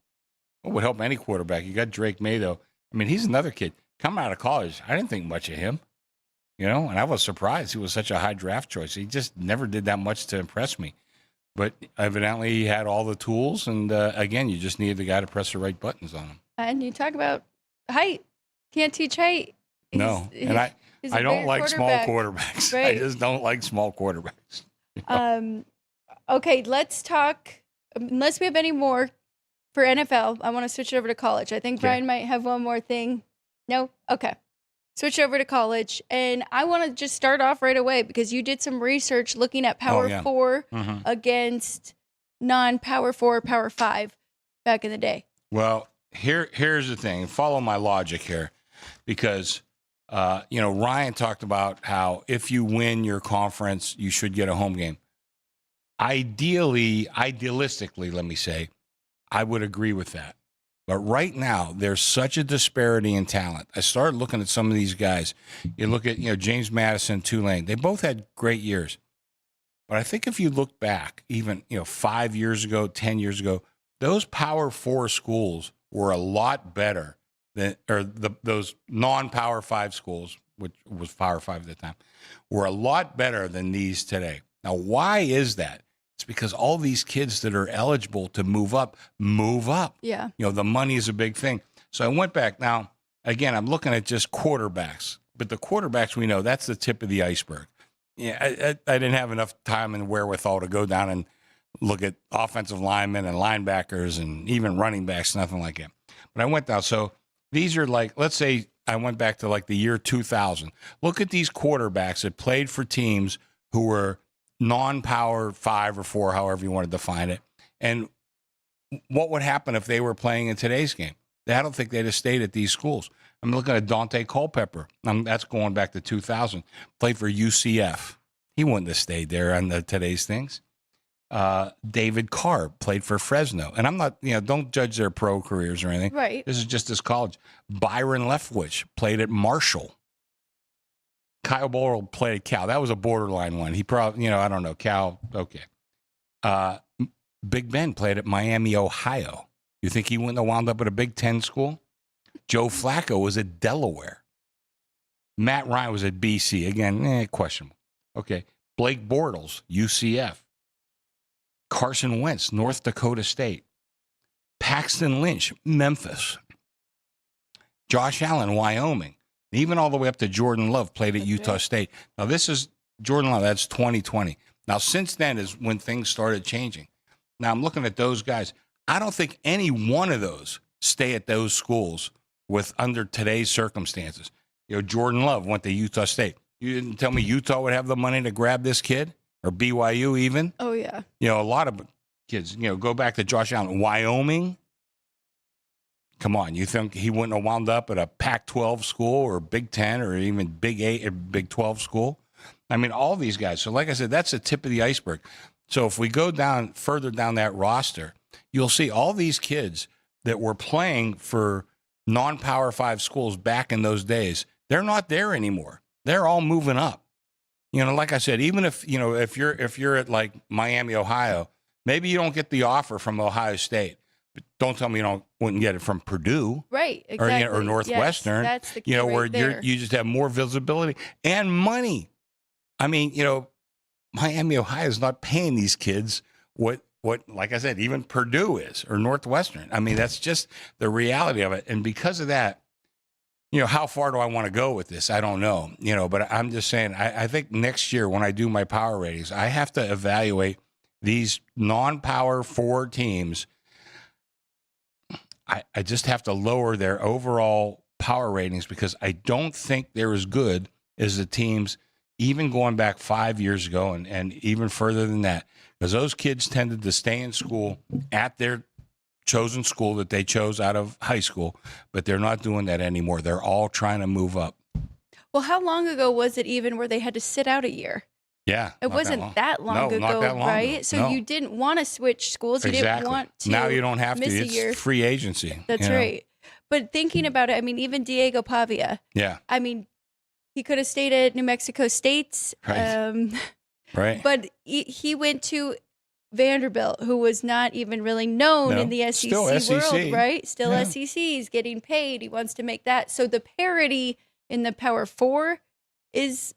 It would help any quarterback. You got Drake May, though. I mean, he's another kid coming out of college. I didn't think much of him, and I was surprised he was such a high draft choice. He just never did that much to impress me. But evidently he had all the tools, and again, you just needed the guy to press the right buttons on him. And you talk about height. Can't teach height. No, and I don't like small quarterbacks. Right. I just don't like small quarterbacks. Okay, let's talk. Unless we have any more for NFL, I want to switch it over to college. I think Brian might have one more thing. No? Okay. Switch over to college. And I want to just start off right away, because you did some research looking at Power 4 against non-Power 4, Power 5 back in the day. Well, here's the thing. Follow my logic here, because Ryan talked about how if you win your conference, you should get a home game. Idealistically, let me say, I would agree with that. But right now, there's such a disparity in talent. I started looking at some of these guys. You look at, James Madison, Tulane. They both had great years. But I think if you look back, even, 5 years ago, 10 years ago, those Power 4 schools were a lot better than, those non-Power 5 schools, which was Power 5 at the time, were a lot better than these today. Now, why is that? It's because all these kids that are eligible to move up. Yeah. The money is a big thing. So I went back. Now, again, I'm looking at just quarterbacks. but the quarterbacks, we know that's the tip of the iceberg. Yeah, I didn't have enough time and wherewithal to go down and look at offensive linemen and linebackers and even running backs, nothing like that. But I went down. So these are like, let's say I went back to like the year 2000. Look at these quarterbacks that played for teams who were non-power 5 or 4, however you want to define it. And what would happen if they were playing in today's game? I don't think they'd have stayed at these schools. I'm looking at Dante Culpepper. That's going back to 2000. Played for UCF. He wouldn't have stayed there on today's things. David Carr played for Fresno. And I'm not, don't judge their pro careers or anything. Right. This is just his college. Byron Leftwich played at Marshall. Kyle Borrell played at Cal. That was a borderline one. He probably, I don't know. Cal, okay. Big Ben played at Miami, Ohio. You think he wouldn't have wound up at a Big Ten school? Joe Flacco was at Delaware. Matt Ryan was at BC. Again, questionable. Okay. Blake Bortles, UCF. Carson Wentz, North Dakota State. Paxton Lynch, Memphis. Josh Allen, Wyoming. Even all the way up to Jordan Love played at Utah State. Now, this is Jordan Love. That's 2020. Now, since then is when things started changing. Now, I'm looking at those guys. I don't think any one of those stay at those schools with under today's circumstances. Jordan Love went to Utah State. You didn't tell me Utah would have the money to grab this kid, or BYU even. Oh, yeah. A lot of kids, go back to Josh Allen. Wyoming. Come on, you think he wouldn't have wound up at a Pac-12 school or Big Ten or even Big 8 or Big 12 school? I mean, all these guys. So like I said, that's the tip of the iceberg. So if we go down further down that roster, you'll see all these kids that were playing for non-Power 5 schools back in those days. They're not there anymore. They're all moving up. Like I said, even if you're at like Miami, Ohio, maybe you don't get the offer from Ohio State. But don't tell me you wouldn't get it from Purdue, right? Exactly. Or Northwestern. Yes, that's the key where right there. you just have more visibility and money. I mean, Miami, Ohio is not paying these kids what, like I said, even Purdue is or Northwestern. I mean, that's just the reality of it. And because of that, how far do I want to go with this? I don't know, but I'm just saying, I think next year when I do my power ratings, I have to evaluate these non-power 4 teams. I just have to lower their overall power ratings because I don't think they're as good as the teams even going back 5 years ago and even further than that, because those kids tended to stay in school at their chosen school that they chose out of high school, but they're not doing that anymore. They're all trying to move up. Well, how long ago was it even where they had to sit out a year? Yeah. It wasn't that long ago, not that long right? ago. So No. you didn't want to switch schools. You Exactly. didn't want to. Now you don't have to. miss a It's year. free agency. That's right. But thinking about it, I mean, even Diego Pavia. Yeah. I mean, he could have stayed at New Mexico State. Right. Right. But he went to Vanderbilt, who was not even really known in the SEC Still SEC. world, right? Still Yeah. SEC. He's getting paid. He wants to make that. So the parity in the Power 4 is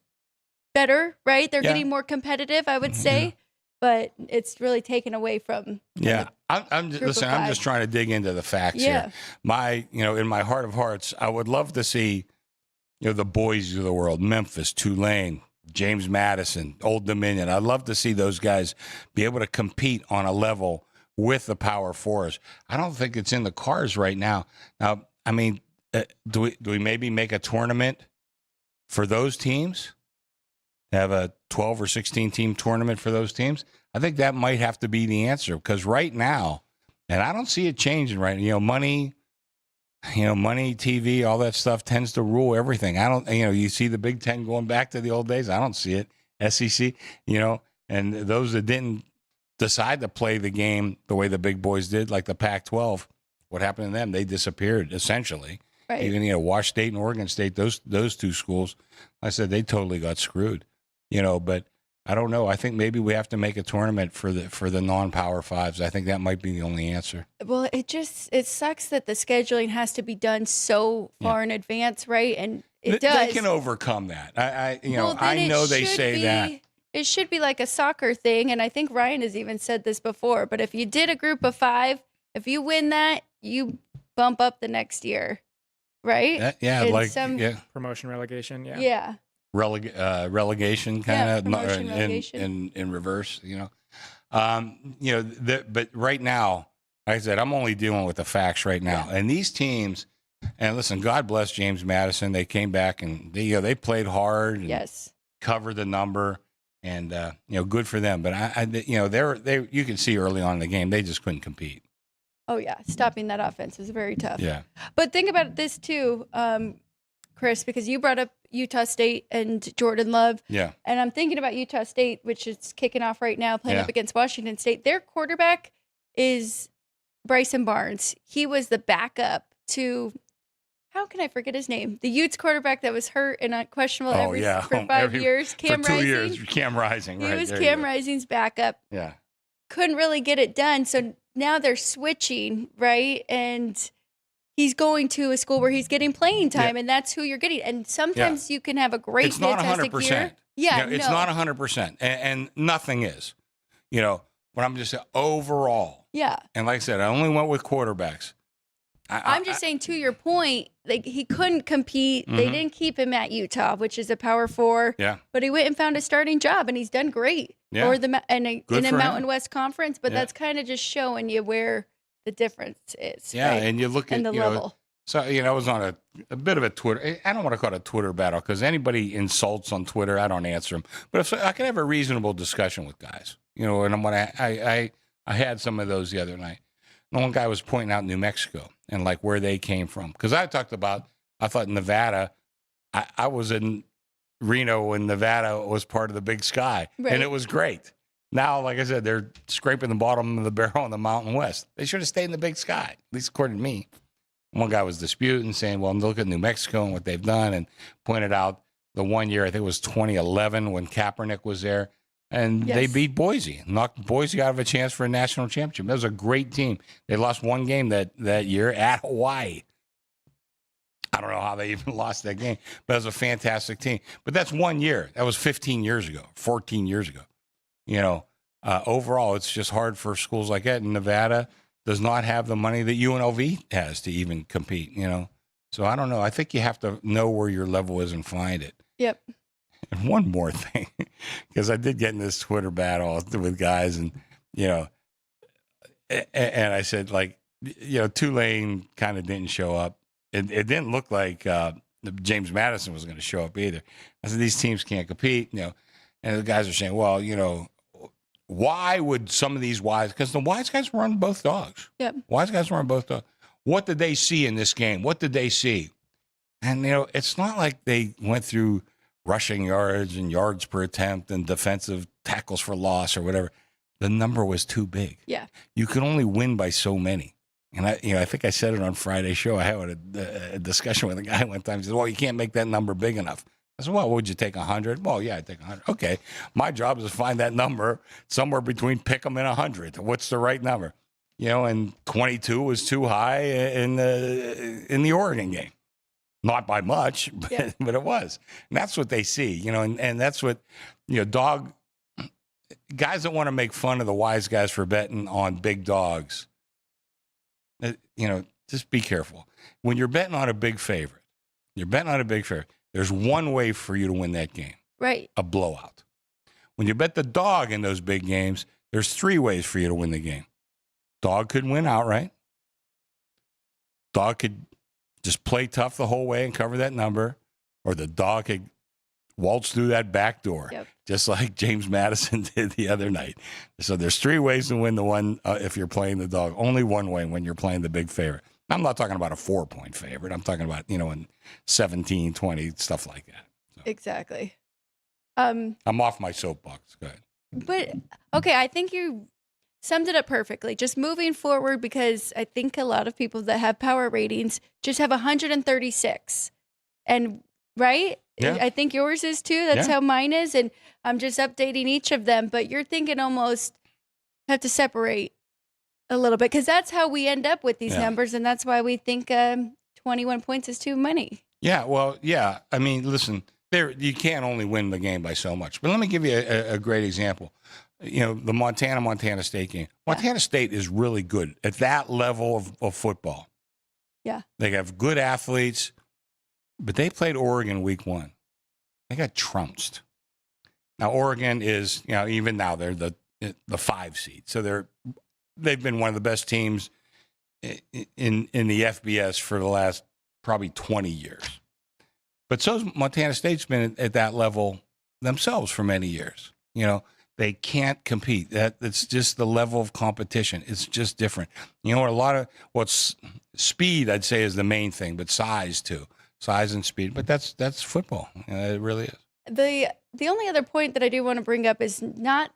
better, right? They're Yeah. getting more competitive, I would say. But it's really taken away from. Yeah, I'm just Group of listen. I'm five. just trying to dig into the facts Yeah. here. In my heart of hearts, I would love to see, the Boise of the world, Memphis, Tulane, James Madison, Old Dominion. I'd love to see those guys be able to compete on a level with the Power 4s. I don't think it's in the cards right now. Now, I mean, do we maybe make a tournament for those teams? Have a 12 or 16 team tournament for those teams? I think that might have to be the answer because right now, and I don't see it changing right now, money, TV, all that stuff tends to rule everything. I don't, you see the Big Ten going back to the old days. I don't see it. SEC, and those that didn't decide to play the game the way the big boys did, like the Pac-12, what happened to them? They disappeared essentially. Right. Even, Wash State and Oregon State, those 2 schools, I said they totally got screwed. But I don't know. I think maybe we have to make a tournament for the non-Power 5s. I think that might be the only answer. Well, it sucks that the scheduling has to be done so far in advance, right? And it does. They can overcome that. Well, then I know it they should say that. It should be like a soccer thing, and I think Ryan has even said this before. But if you did a group of 5, if you win that, you bump up the next year. right? Yeah, In like some- Promotion, relegation. Yeah. Yeah. Relegation kind of promotion, relegation. in reverse, but right now, like I said, I'm only dealing with the facts right now. And these teams, and listen, God bless James Madison. They came back and they played hard and covered the number, and good for them. But they you can see early on in the game they just couldn't compete. Oh yeah, stopping that offense was very tough. Yeah. But think about this too, Chris, because you brought up Utah State and Jordan Love. Yeah. And I'm thinking about Utah State, which is kicking off right now, playing up against Washington State. Their quarterback is Bryson Barnes. He was the backup to, how can I forget his name? The Utes quarterback that was hurt and questionable for 5 years. Cam for 2 Rising. years. Cam Rising. He Right, was Cam Rising's backup. Yeah. Couldn't really get it done. So now they're switching, right? And he's going to a school where he's getting playing time, and that's who you're getting. And sometimes you can have a great it's not fantastic 100%. year. Yeah, it's not 100%, and nothing is. But I'm just saying overall. Yeah. And like I said, I only went with quarterbacks. I'm just saying, to your point, like he couldn't compete. They didn't keep him at Utah, which is a Power 4. Yeah. But he went and found a starting job, and he's done great. Yeah. In a Mountain him. West Conference. But that's kind of just showing you where the difference is. Yeah, right? and you look at the level. So I was on a bit of a Twitter. I don't want to call it a Twitter battle because anybody insults on Twitter, I don't answer them. But if I can have a reasonable discussion with guys, and I had some of those the other night. And one guy was pointing out New Mexico and like where they came from because I thought Nevada. I was in Reno when Nevada was part of the Big Sky, and it was great. Now, like I said, they're scraping the bottom of the barrel in the Mountain West. They should have stayed in the Big Sky, at least according to me. One guy was disputing, saying, well, look at New Mexico and what they've done, and pointed out the one year, I think it was 2011 when Kaepernick was there, and they beat Boise, knocked Boise out of a chance for a national championship. That was a great team. They lost one game that year at Hawaii. I don't know how they even lost that game, but it was a fantastic team. But that's 1 year. That was 15 years ago, 14 years ago. Overall, it's just hard for schools like that. And Nevada does not have the money that UNLV has to even compete, So I don't know. I think you have to know where your level is and find it. Yep. And one more thing, because I did get in this Twitter battle with guys and I said, Tulane kind of didn't show up. It didn't look like James Madison was going to show up either. I said, these teams can't compete, and the guys are saying, well, why would some of these because the wise guys were on both dogs. Yep. Wise guys were on both dogs. What did they see in this game? What did they see? And, it's not like they went through rushing yards and yards per attempt and defensive tackles for loss or whatever. The number was too big. Yeah. You could only win by so many. And I think I said it on Friday's show. I had a discussion with a guy one time. He said, well, you can't make that number big enough. I said, well, would you take 100? Well, yeah, I'd take 100. Okay. My job is to find that number somewhere between pick 'em and 100. What's the right number? And 22 was too high in the Oregon game. Not by much, but it was. And that's what they see, and that's what, guys that want to make fun of the wise guys for betting on big dogs, just be careful. When you're betting on a big favorite, there's one way for you to win that game. Right. A blowout. When you bet the dog in those big games, there's 3 ways for you to win the game. Dog could win outright. Dog could just play tough the whole way and cover that number. Or the dog could waltz through that back door, just like James Madison did the other night. So there's 3 ways to win the one if you're playing the dog. Only one way when you're playing the big favorite. I'm not talking about a 4-point favorite. I'm talking about, in 17, 20, stuff like that. So. Exactly. I'm off my soapbox. Go ahead. But, okay, I think you summed it up perfectly. Just moving forward, because I think a lot of people that have power ratings just have 136. And, right? Yeah. I think yours is too. That's how mine is. And I'm just updating each of them. But you're thinking almost have to separate a little bit, because that's how we end up with these numbers. And that's why we think 21 points is too many. Yeah, well, yeah. I mean, listen, you can't only win the game by so much. But let me give you a great example. The Montana State game. Montana State is really good at that level of football. Yeah. They have good athletes. but they played Oregon week 1. They got trounced. Now Oregon is, even now they're the 5 seed, so they've been one of the best teams in the FBS for the last probably 20 years. But so's Montana State's been at that level themselves for many years. They can't compete. That's just the level of competition. It's just different. What's speed, I'd say, is the main thing, but size too. Size and speed. But that's football. It really is. The only other point that I do want to bring up is not,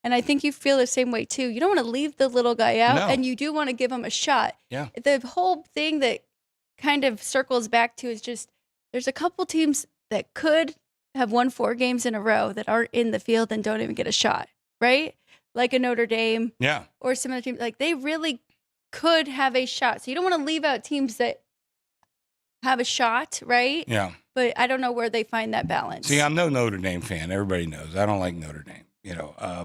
and I think you feel the same way too, you don't want to leave the little guy out, No. and you do want to give him a shot. Yeah. The whole thing that kind of circles back to is just there's a couple teams that could have won 4 games in a row that aren't in the field and don't even get a shot, right? Like a Notre Dame, Yeah. or some other teams. Like they really could have a shot. So you don't want to leave out teams that have a shot, right? Yeah. But I don't know where they find that balance. See, I'm no Notre Dame fan. Everybody knows I don't like Notre Dame.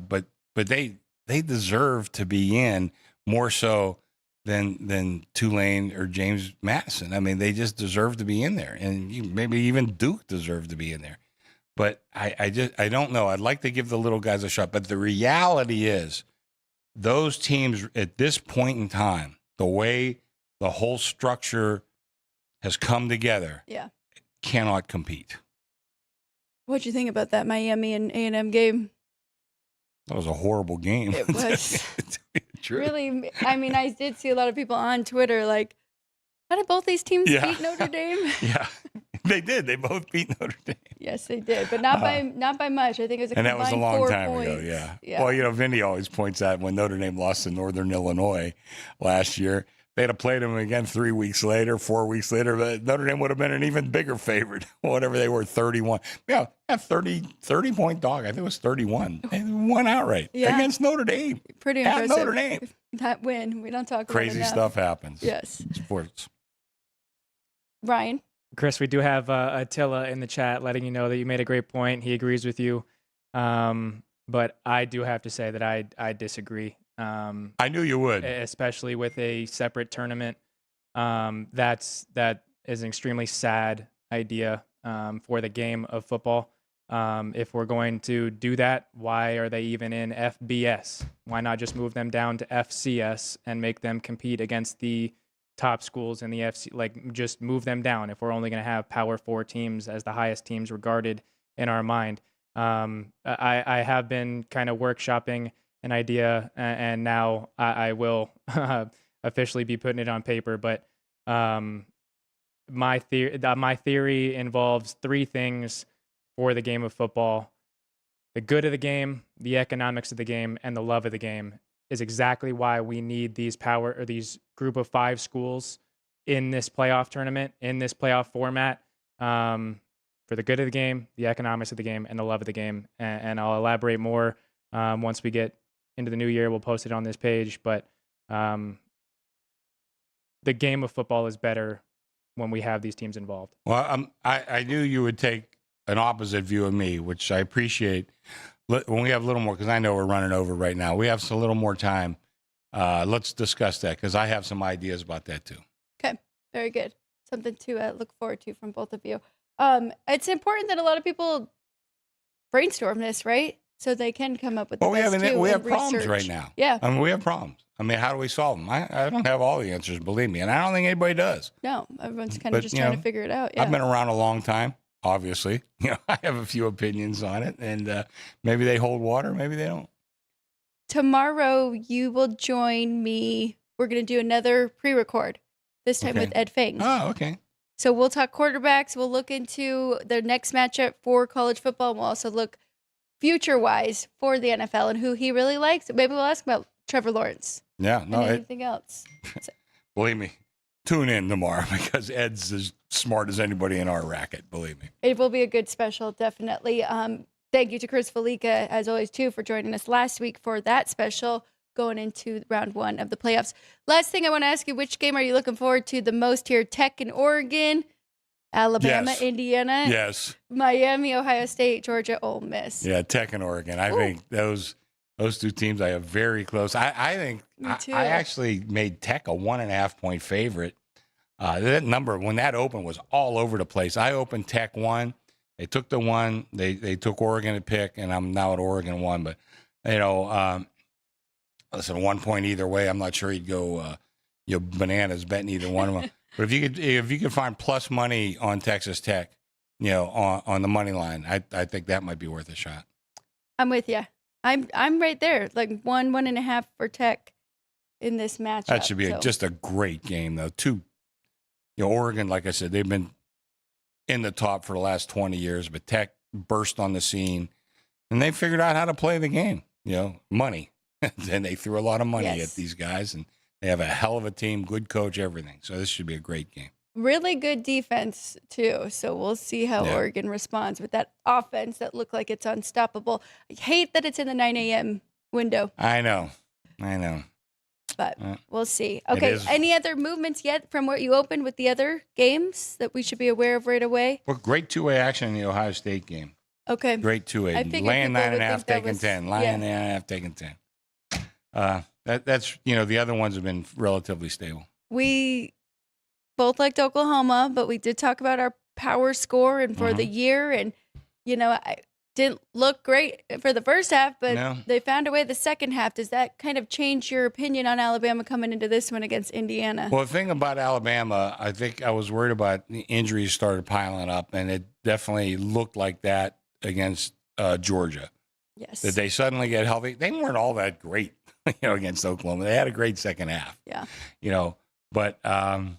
But they deserve to be in more so than Tulane or James Madison. I mean, they just deserve to be in there, and maybe even Duke deserved to be in there. But I don't know. I'd like to give the little guys a shot. But the reality is, those teams at this point in time, the way the whole structure has come together, cannot compete. What'd you think about that Miami and A&M game? That was a horrible game. It was. True. Really, I mean, I did see a lot of people on Twitter like, how did both these teams Yeah. beat Notre Dame? Yeah, they did. They both beat Notre Dame. Yes, they did, but not by much. I think it was a And that was a combined long 4 time points. ago, yeah. Well, Vinny always points out when Notre Dame lost to Northern Illinois last year, they'd have played them again 3 weeks later, 4 weeks later, but Notre Dame would have been an even bigger favorite, whatever they were, 31. Yeah, a 30-point dog. I think it was 31. They won outright against Notre Dame. Pretty At impressive. Notre Dame. That win, we don't talk about Crazy enough. stuff happens. Yes. Sports. Ryan? Chris, we do have Attila in the chat letting you know that you made a great point. He agrees with you. But I do have to say that I disagree. I knew you would. Especially with a separate tournament. That is an extremely sad idea for the game of football. If we're going to do that, why are they even in FBS? Why not just move them down to FCS and make them compete against the top schools in the FC? Like, just move them down if we're only going to have Power 4 teams as the highest teams regarded in our mind. I have been kind of workshopping an idea, and now I will officially be putting it on paper. But my theory involves 3 things for the game of football: the good of the game, the economics of the game, and the love of the game. Is exactly why we need these group of 5 schools in this playoff tournament, in this playoff format, for the good of the game, the economics of the game, and the love of the game. And I'll elaborate more once we get into the new year. We'll post it on this page. But the game of football is better when we have these teams involved. Well, I knew you would take an opposite view of me, which I appreciate. When we have a little more, because I know we're running over right now, we have a little more time. Let's discuss that, because I have some ideas about that too. Okay, very good. Something to look forward to from both of you. It's important that a lot of people brainstorm this, right? So they can come up with the best we have and problems research. right now. Yeah. I mean, we have problems. I mean, how do we solve them? I don't have all the answers, believe me, and I don't think anybody does. No, everyone's kind of just trying to figure it out. Yeah. I've been around a long time, obviously. I have a few opinions on it, and maybe they hold water, maybe they don't. Tomorrow, you will join me. We're going to do another pre-record, this time with Ed Fang. Oh, okay. So we'll talk quarterbacks. We'll look into the next matchup for college football. We'll also look future-wise for the NFL and who he really likes. Maybe we'll ask about Trevor Lawrence. Yeah, no. And anything else. Believe me, tune in tomorrow, because Ed's as smart as anybody in our racket, believe me. It will be a good special, definitely. Thank you to Chris Felica, as always, too, for joining us last week for that special going into round 1 of the playoffs. Last thing I want to ask you, which game are you looking forward to the most here? Tech and Oregon, Alabama, Yes. Indiana, Yes. Miami, Ohio State, Georgia, Ole Miss. Yeah, Tech and Oregon. I think those 2 teams I have very close. I think Me too. I actually made Tech a 1.5 point favorite. That number, when that opened, was all over the place. I opened Tech 1. They took the 1. They took Oregon to pick, and I'm now at Oregon 1. But, listen, 1 point either way. I'm not sure he'd go bananas betting either one of them. But if you could find plus money on Texas Tech, on the money line, I think that might be worth a shot. I'm with you. I'm right there, like 1.5 for Tech in this matchup. That should be just a great game, though. Oregon, like I said, they've been in the top for the last 20 years, but Tech burst on the scene, and they figured out how to play the game. Money, and they threw a lot of money at these guys, and they have a hell of a team, good coach, everything. So this should be a great game. Really good defense, too. So we'll see how Oregon responds with that offense that looked like it's unstoppable. I hate that it's in the 9 a.m. window. I know. But we'll see. Okay, any other movements yet from where you opened with the other games that we should be aware of right away? Well, great two-way action in the Ohio State game. Okay. Great two-way. Laying 9.5, taking 10. Laying 9.5, taking 10. That's the other ones have been relatively stable. We both liked Oklahoma, but we did talk about our power score and for the year, and I didn't look great for the first half, but they found a way the second half. Does that kind of change your opinion on Alabama coming into this one against Indiana? Well, the thing about Alabama, I think I was worried about the injuries started piling up, and it definitely looked like that against Georgia. Yes. Did they suddenly get healthy? They weren't all that great, against Oklahoma. They had a great second half. Yeah. But I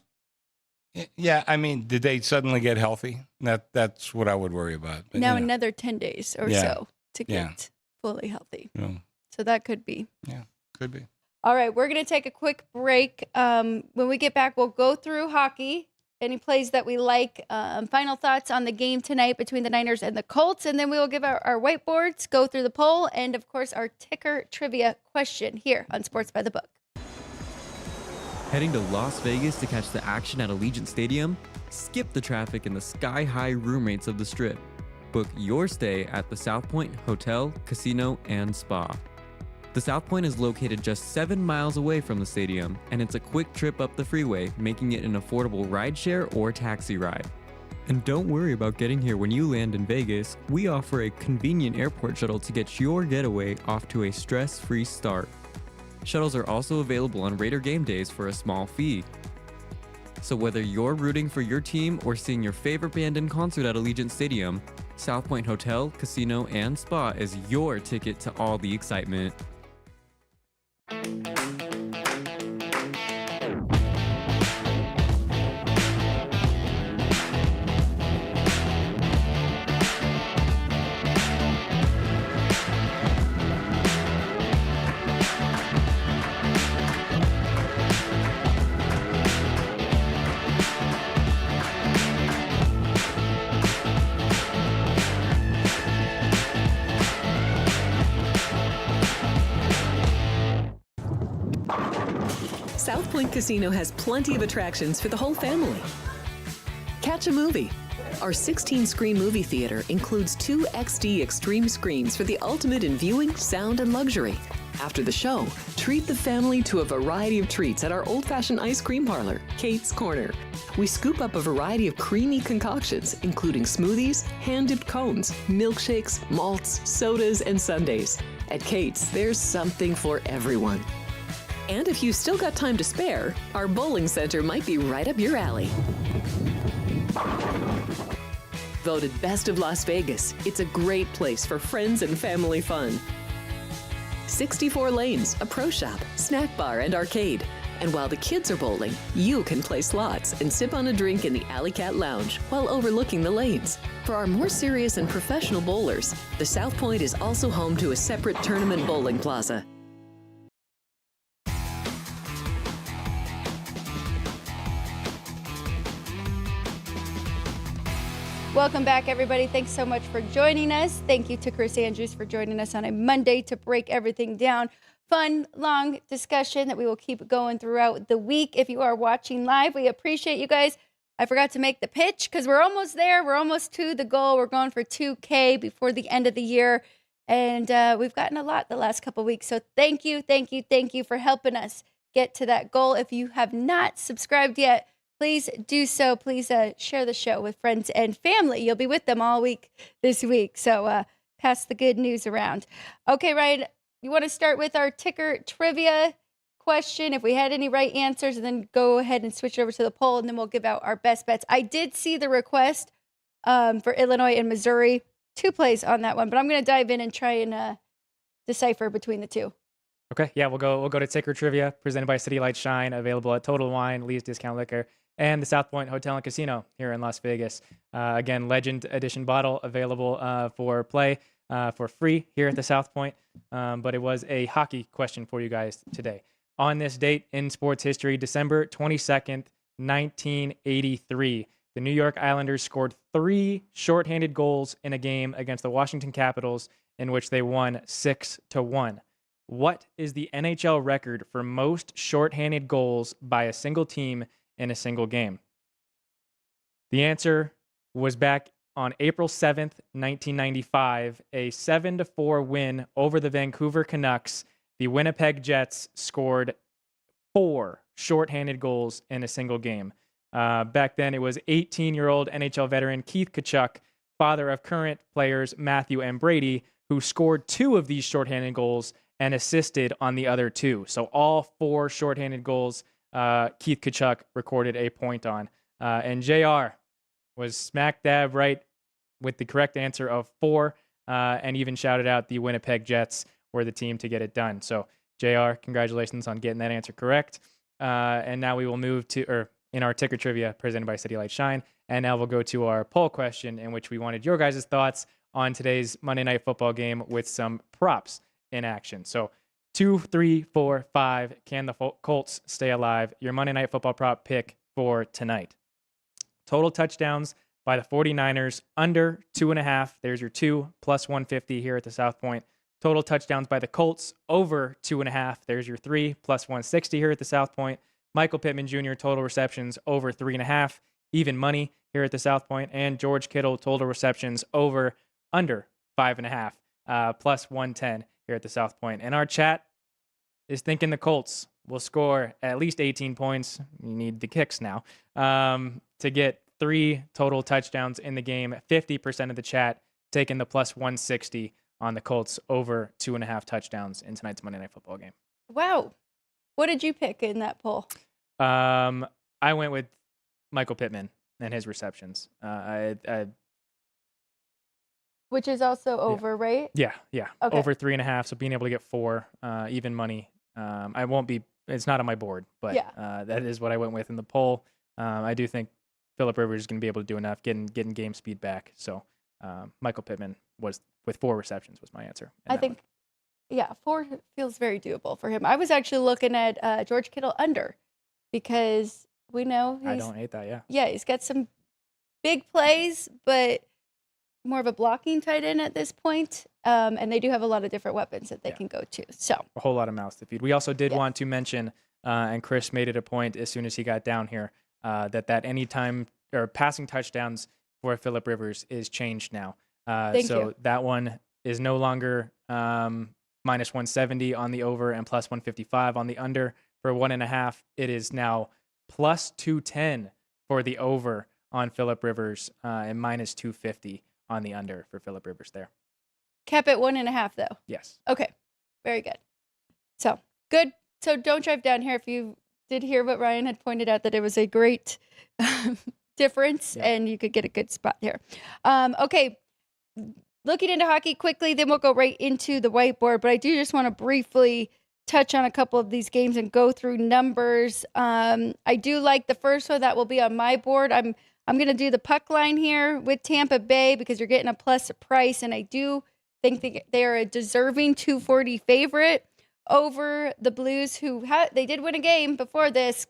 mean, did they suddenly get healthy? That's what I would worry about. But, now another 10 days or so to get fully healthy. So that could be. Yeah, could be. All right, we're going to take a quick break. When we get back, we'll go through hockey, any plays that we like, final thoughts on the game tonight between the Niners and the Colts, and then we will give our whiteboards, go through the poll, and, of course, our ticker trivia question here on Sports by the Book. Heading to Las Vegas to catch the action at Allegiant Stadium? Skip the traffic and the sky-high room rates of the Strip. Book your stay at the South Point Hotel, Casino, and Spa. The South Point is located just 7 miles away from the stadium, and it's a quick trip up the freeway, making it an affordable rideshare or taxi ride. And don't worry about getting here when you land in Vegas. We offer a convenient airport shuttle to get your getaway off to a stress-free start. Shuttles are also available on Raider game days for a small fee. So whether you're rooting for your team or seeing your favorite band in concert at Allegiant Stadium, South Point Hotel, Casino, and Spa is your ticket to all the excitement. South Point Casino has plenty of attractions for the whole family. Catch a movie. Our 16-screen movie theater includes 2 XD Extreme screens for the ultimate in viewing, sound, and luxury. After the show, treat the family to a variety of treats at our old-fashioned ice cream parlor, Kate's Corner. We scoop up a variety of creamy concoctions, including smoothies, hand-dipped cones, milkshakes, malts, sodas, and sundaes. At Kate's, there's something for everyone. And if you've still got time to spare, our bowling center might be right up your alley. Voted Best of Las Vegas, it's a great place for friends and family fun. 64 lanes, a pro shop, snack bar, and arcade. And while the kids are bowling, you can play slots and sip on a drink in the Alley Cat Lounge while overlooking the lanes. For our more serious and professional bowlers, the South Point is also home to a separate tournament bowling plaza. Welcome back, everybody. Thanks so much for joining us. Thank you to Chris Andrews for joining us on a Monday to break everything down. Fun, long discussion that we will keep going throughout the week. If you are watching live, we appreciate you guys. I forgot to make the pitch because we're almost there. We're almost to the goal. We're going for 2K before the end of the year. And we've gotten a lot the last couple of weeks. So thank you for helping us get to that goal. If you have not subscribed yet, please do so. Please share the show with friends and family. You'll be with them all week this week. So pass the good news around. Okay, Ryan, you want to start with our ticker trivia question, if we had any right answers, and then go ahead and switch over to the poll, and then we'll give out our best bets. I did see the request for Illinois and Missouri. 2 plays on that one, but I'm going to dive in and try and decipher between the two. Okay, yeah, we'll go to ticker trivia presented by City Light Shine, available at Total Wine, Lee's Discount Liquor, and the South Point Hotel and Casino here in Las Vegas. Again, Legend Edition bottle available for play for free here at the South Point. But it was a hockey question for you guys today. On this date in sports history, December 22nd, 1983, the New York Islanders scored 3 shorthanded goals in a game against the Washington Capitals, in which they won 6-1. What is the NHL record for most shorthanded goals by a single team in a single game? The answer was back on April 7th, 1995, a 7-4 win over the Vancouver Canucks. The Winnipeg Jets scored 4 shorthanded goals in a single game. Back then, it was 18-year-old NHL veteran Keith Tkachuk, father of current players Matthew and Brady, who scored 2 of these shorthanded goals and assisted on the other 2. So all 4 shorthanded goals Keith Tkachuk recorded a point on. And JR was smack dab right with the correct answer of 4, and even shouted out the Winnipeg Jets were the team to get it done. So JR, congratulations on getting that answer correct. And now we will move to, in our ticker trivia presented by City Light Shine. And now we'll go to our poll question, in which we wanted your guys' thoughts on today's Monday Night Football game with some props in action. So 2, 3, 4, 5, can the Colts stay alive? Your Monday Night Football prop pick for tonight. Total touchdowns by the 49ers, under 2.5. There's your 2, plus 150 here at the South Point. Total touchdowns by the Colts, over 2.5. There's your 3, plus 160 here at the South Point. Michael Pittman Jr., total receptions, over 3.5. Even money here at the South Point. And George Kittle, total receptions, under 5.5, plus 110 here at the South Point. And our chat is thinking the Colts will score at least 18 points. You need the kicks now to get 3 total touchdowns in the game. 50% of the chat taking the plus 160 on the Colts, over 2.5 touchdowns in tonight's Monday Night Football game. Wow. What did you pick in that poll? I went with Michael Pittman and his receptions. Which is also over, right? Yeah. Okay. Over 3.5. So being able to get 4, even money. It's not on my board, but that is what I went with in the poll. I do think Phillip Rivers is going to be able to do enough, getting game speed back. So Michael Pittman was, with 4 receptions, was my answer. I think, 4 feels very doable for him. I was actually looking at George Kittle under, because we know I don't hate that, Yeah, he's got some big plays, but more of a blocking tight end at this point. And they do have a lot of different weapons that they can go to. So a whole lot of mouths to feed. We also did want to mention, and Chris made it a point as soon as he got down here, that anytime or passing touchdowns for Phillip Rivers is changed now. Thank you. That one is no longer minus 170 on the over and plus 155 on the under for 1.5. It is now plus 210 for the over on Phillip Rivers and minus 250 on the under for Phillip Rivers there. Cap at 1.5 though. Yes. Okay. Very good. So good. So don't drive down here if you did hear what Ryan had pointed out, that it was a great difference and you could get a good spot here. Okay. Looking into hockey quickly, then we'll go right into the whiteboard. But I do just want to briefly touch on a couple of these games and go through numbers. I do like the first one that will be on my board. I'm going to do the puck line here with Tampa Bay, because you're getting a plus price, and I do think they are a deserving 240 favorite over the Blues, who they did win a game before this,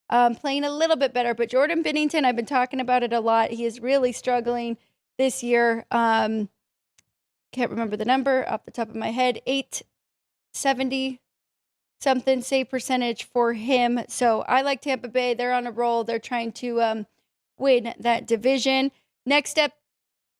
playing a little bit better. But Jordan Binnington, I've been talking about it a lot. He is really struggling this year. Can't remember the number off the top of my head. 870 something save percentage for him. So I like Tampa Bay. They're on a roll. They're trying to win that division. Next up,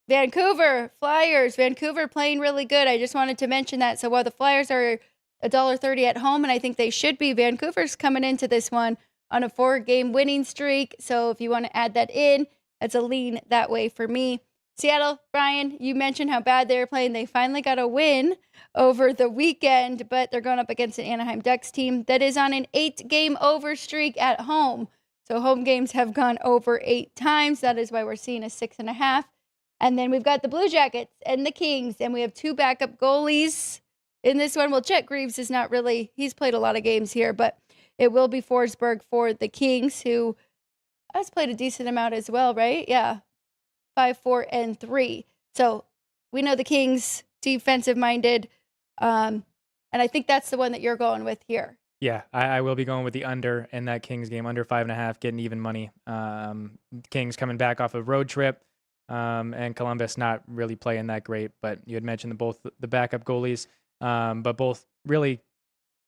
Vancouver Flyers. Vancouver playing really good. I just wanted to mention that. So while the Flyers are $1.30 at home, and I think they should be, Vancouver's coming into this one on a 4-game winning streak. So if you want to add that in, that's a lean that way for me. Seattle, Brian, you mentioned how bad they were playing. They finally got a win over the weekend, but they're going up against an Anaheim Ducks team that is on an 8-game over streak at home. So home games have gone over 8 times. That is why we're seeing a 6.5. And then we've got the Blue Jackets and the Kings, and we have 2 backup goalies in this one. Well, Chet Greaves is not really, he's played a lot of games here, but it will be Forsberg for the Kings, who has played a decent amount as well, right? Yeah, 5, 4, and 3. So we know the Kings defensive-minded, and I think that's the one that you're going with here. Yeah, I will be going with the under in that Kings game, under 5.5, getting even money. Kings coming back off a road trip, and Columbus not really playing that great. But you had mentioned both the backup goalies, but both really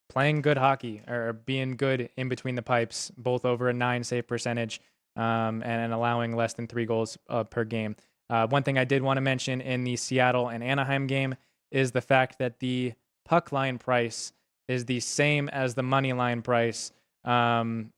playing good hockey or being good in between the pipes, both over a 9 save percentage, and allowing less than 3 goals per game. One thing I did want to mention in the Seattle and Anaheim game is the fact that the puck line price is the same as the money line price. Talking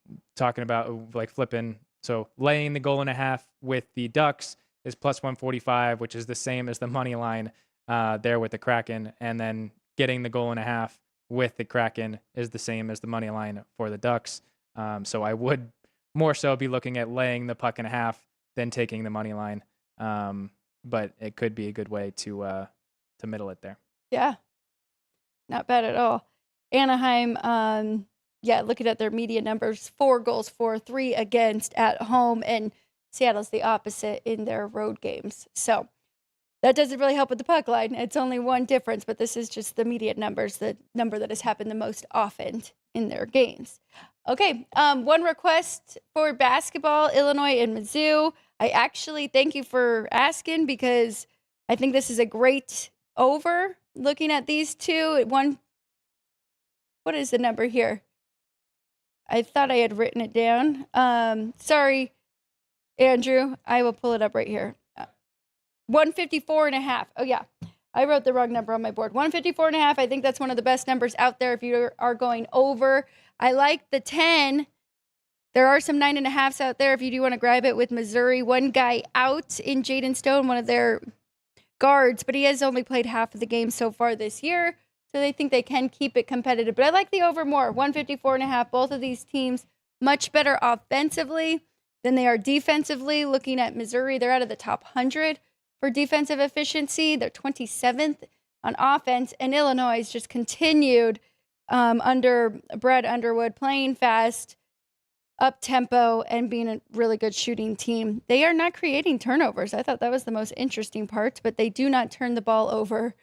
about like flipping. So laying the goal and a half with the Ducks is plus 145, which is the same as the money line there with the Kraken. And then getting the goal and a half with the Kraken is the same as the money line for the Ducks. So I would more so be looking at laying the puck and a half than taking the money line. But it could be a good way to middle it there. Yeah, not bad at all. Anaheim, looking at their media numbers, 4 goals for, 3 against at home, and Seattle's the opposite in their road games. So that doesn't really help with the puck line. It's only one difference, but this is just the media numbers, the number that has happened the most often in their games. Okay, one request for basketball, Illinois and Mizzou. I actually thank you for asking because I think this is a great over. Looking at these two, what is the number here? I thought I had written it down. Sorry, Andrew. I will pull it up right here. 154.5. Oh, yeah. I wrote the wrong number on my board. 154.5. I think that's one of the best numbers out there if you are going over. I like the 10. There are some 9.5s out there if you do want to grab it with Missouri. One guy out in Jaden Stone, one of their guards, but he has only played half of the game so far this year. So they think they can keep it competitive. But I like the over more, 154.5. Both of these teams much better offensively than they are defensively. Looking at Missouri, they're out of the top 100 for defensive efficiency. They're 27th on offense. And Illinois has just continued under Brad Underwood, playing fast, up-tempo, and being a really good shooting team. They are not creating turnovers. I thought that was the most interesting part, but they do not turn the ball over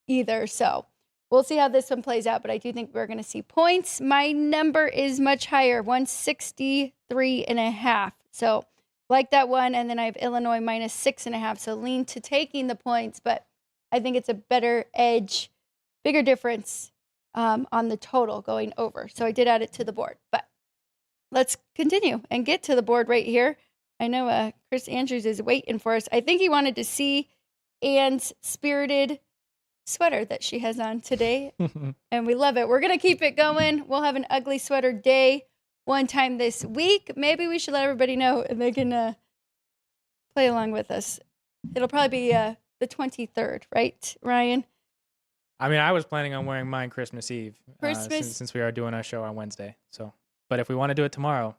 either. So we'll see how this one plays out, but I do think we're going to see points. My number is much higher, 163.5. So like that one, and then I have Illinois minus 6.5. So lean to taking the points, but I think it's a better edge, bigger difference on the total going over. So I did add it to the board, but let's continue and get to the board right here. I know Chris Andrews is waiting for us. I think he wanted to see Anne's spirited sweater that she has on today, and we love it. We're going to keep it going. We'll have an ugly sweater day one time this week. Maybe we should let everybody know and they can play along with us. It'll probably be the 23rd, right, Ryan? I mean, I was planning on wearing mine Christmas Eve, since we are doing our show on Wednesday. So, but if we want to do it tomorrow,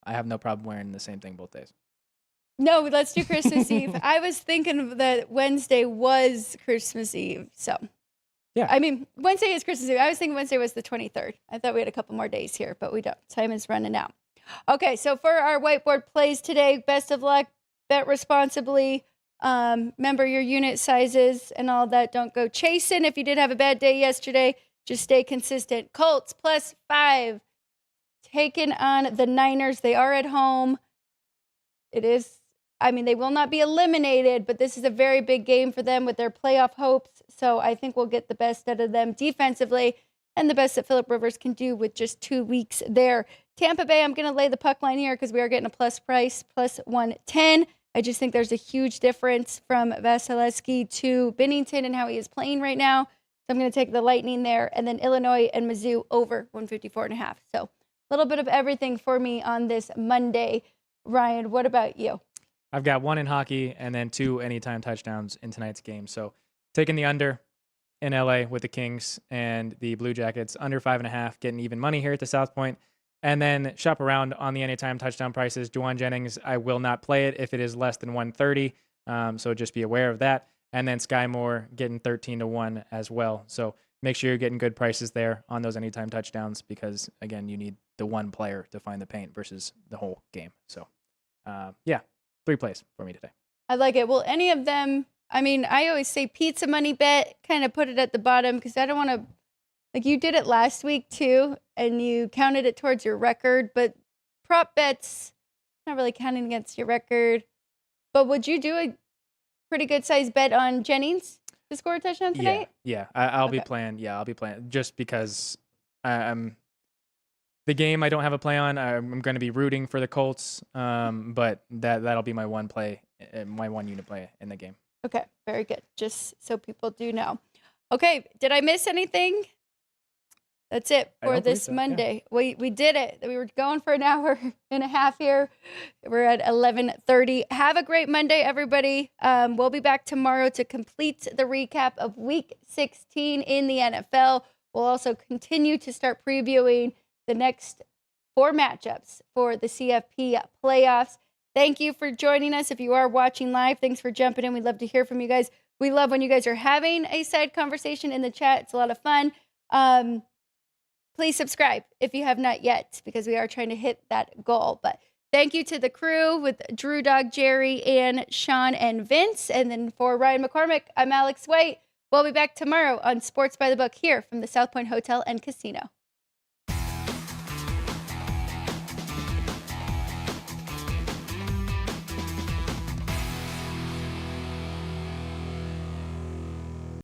I have no problem wearing the same thing both days. No, let's do Christmas Eve. I was thinking that Wednesday was Christmas Eve. So, yeah. I mean, Wednesday is Christmas Eve. I was thinking Wednesday was the 23rd. I thought we had a couple more days here, but we don't. Time is running out. Okay, so for our whiteboard plays today, best of luck, bet responsibly. Remember your unit sizes and all that. Don't go chasing. If you did have a bad day yesterday, just stay consistent. Colts +5. Taking on the Niners. They are at home. They will not be eliminated, but this is a very big game for them with their playoff hopes. So I think we'll get the best out of them defensively and the best that Phillip Rivers can do with just 2 weeks there. Tampa Bay, I'm going to lay the puck line here because we are getting a plus price, +110. I just think there's a huge difference from Vasilevsky to Binnington and how he is playing right now. So I'm going to take the Lightning there. And then Illinois and Mizzou over 154.5. So little bit of everything for me on this Monday. Ryan, what about you? I've got 1 in hockey and then 2 anytime touchdowns in tonight's game. So taking the under in LA with the Kings and the Blue Jackets, under 5.5, getting even money here at the South Point. And then shop around on the anytime touchdown prices. Juwan Jennings, I will not play it if it is less than 130. So just be aware of that. And then Sky Moore getting 13-1 as well. So make sure you're getting good prices there on those anytime touchdowns because, again, you need the one player to find the paint versus the whole game. So, 3 plays for me today. I like it. Will any of them, I mean, I always say pizza money bet, kind of put it at the bottom because I don't want to, like you did it last week too, and you counted it towards your record, but prop bets, not really counting against your record. But would you do a pretty good sized bet on Jennings to score a touchdown tonight? Yeah. I'll be playing. Yeah, I'll be playing just because I'm the game I don't have a play on. I'm going to be rooting for the Colts, but that'll be my one play, my one unit play in the game. Okay, very good. Just so people do know. Okay, did I miss anything? That's it for this Monday. Yeah. We did it. We were going for an hour and a half here. We're at 11:30. Have a great Monday, everybody. We'll be back tomorrow to complete the recap of Week 16 in the NFL. We'll also continue to start previewing the next 4 matchups for the CFP playoffs. Thank you for joining us. If you are watching live, thanks for jumping in. We'd love to hear from you guys. We love when you guys are having a side conversation in the chat. It's a lot of fun. Please subscribe if you have not yet, because we are trying to hit that goal. But thank you to the crew with Drew, Dog, Jerry, and Sean and Vince. And then for Ryan McCormick, I'm Alex White. We'll be back tomorrow on Sports by the Book here from the South Point Hotel and Casino.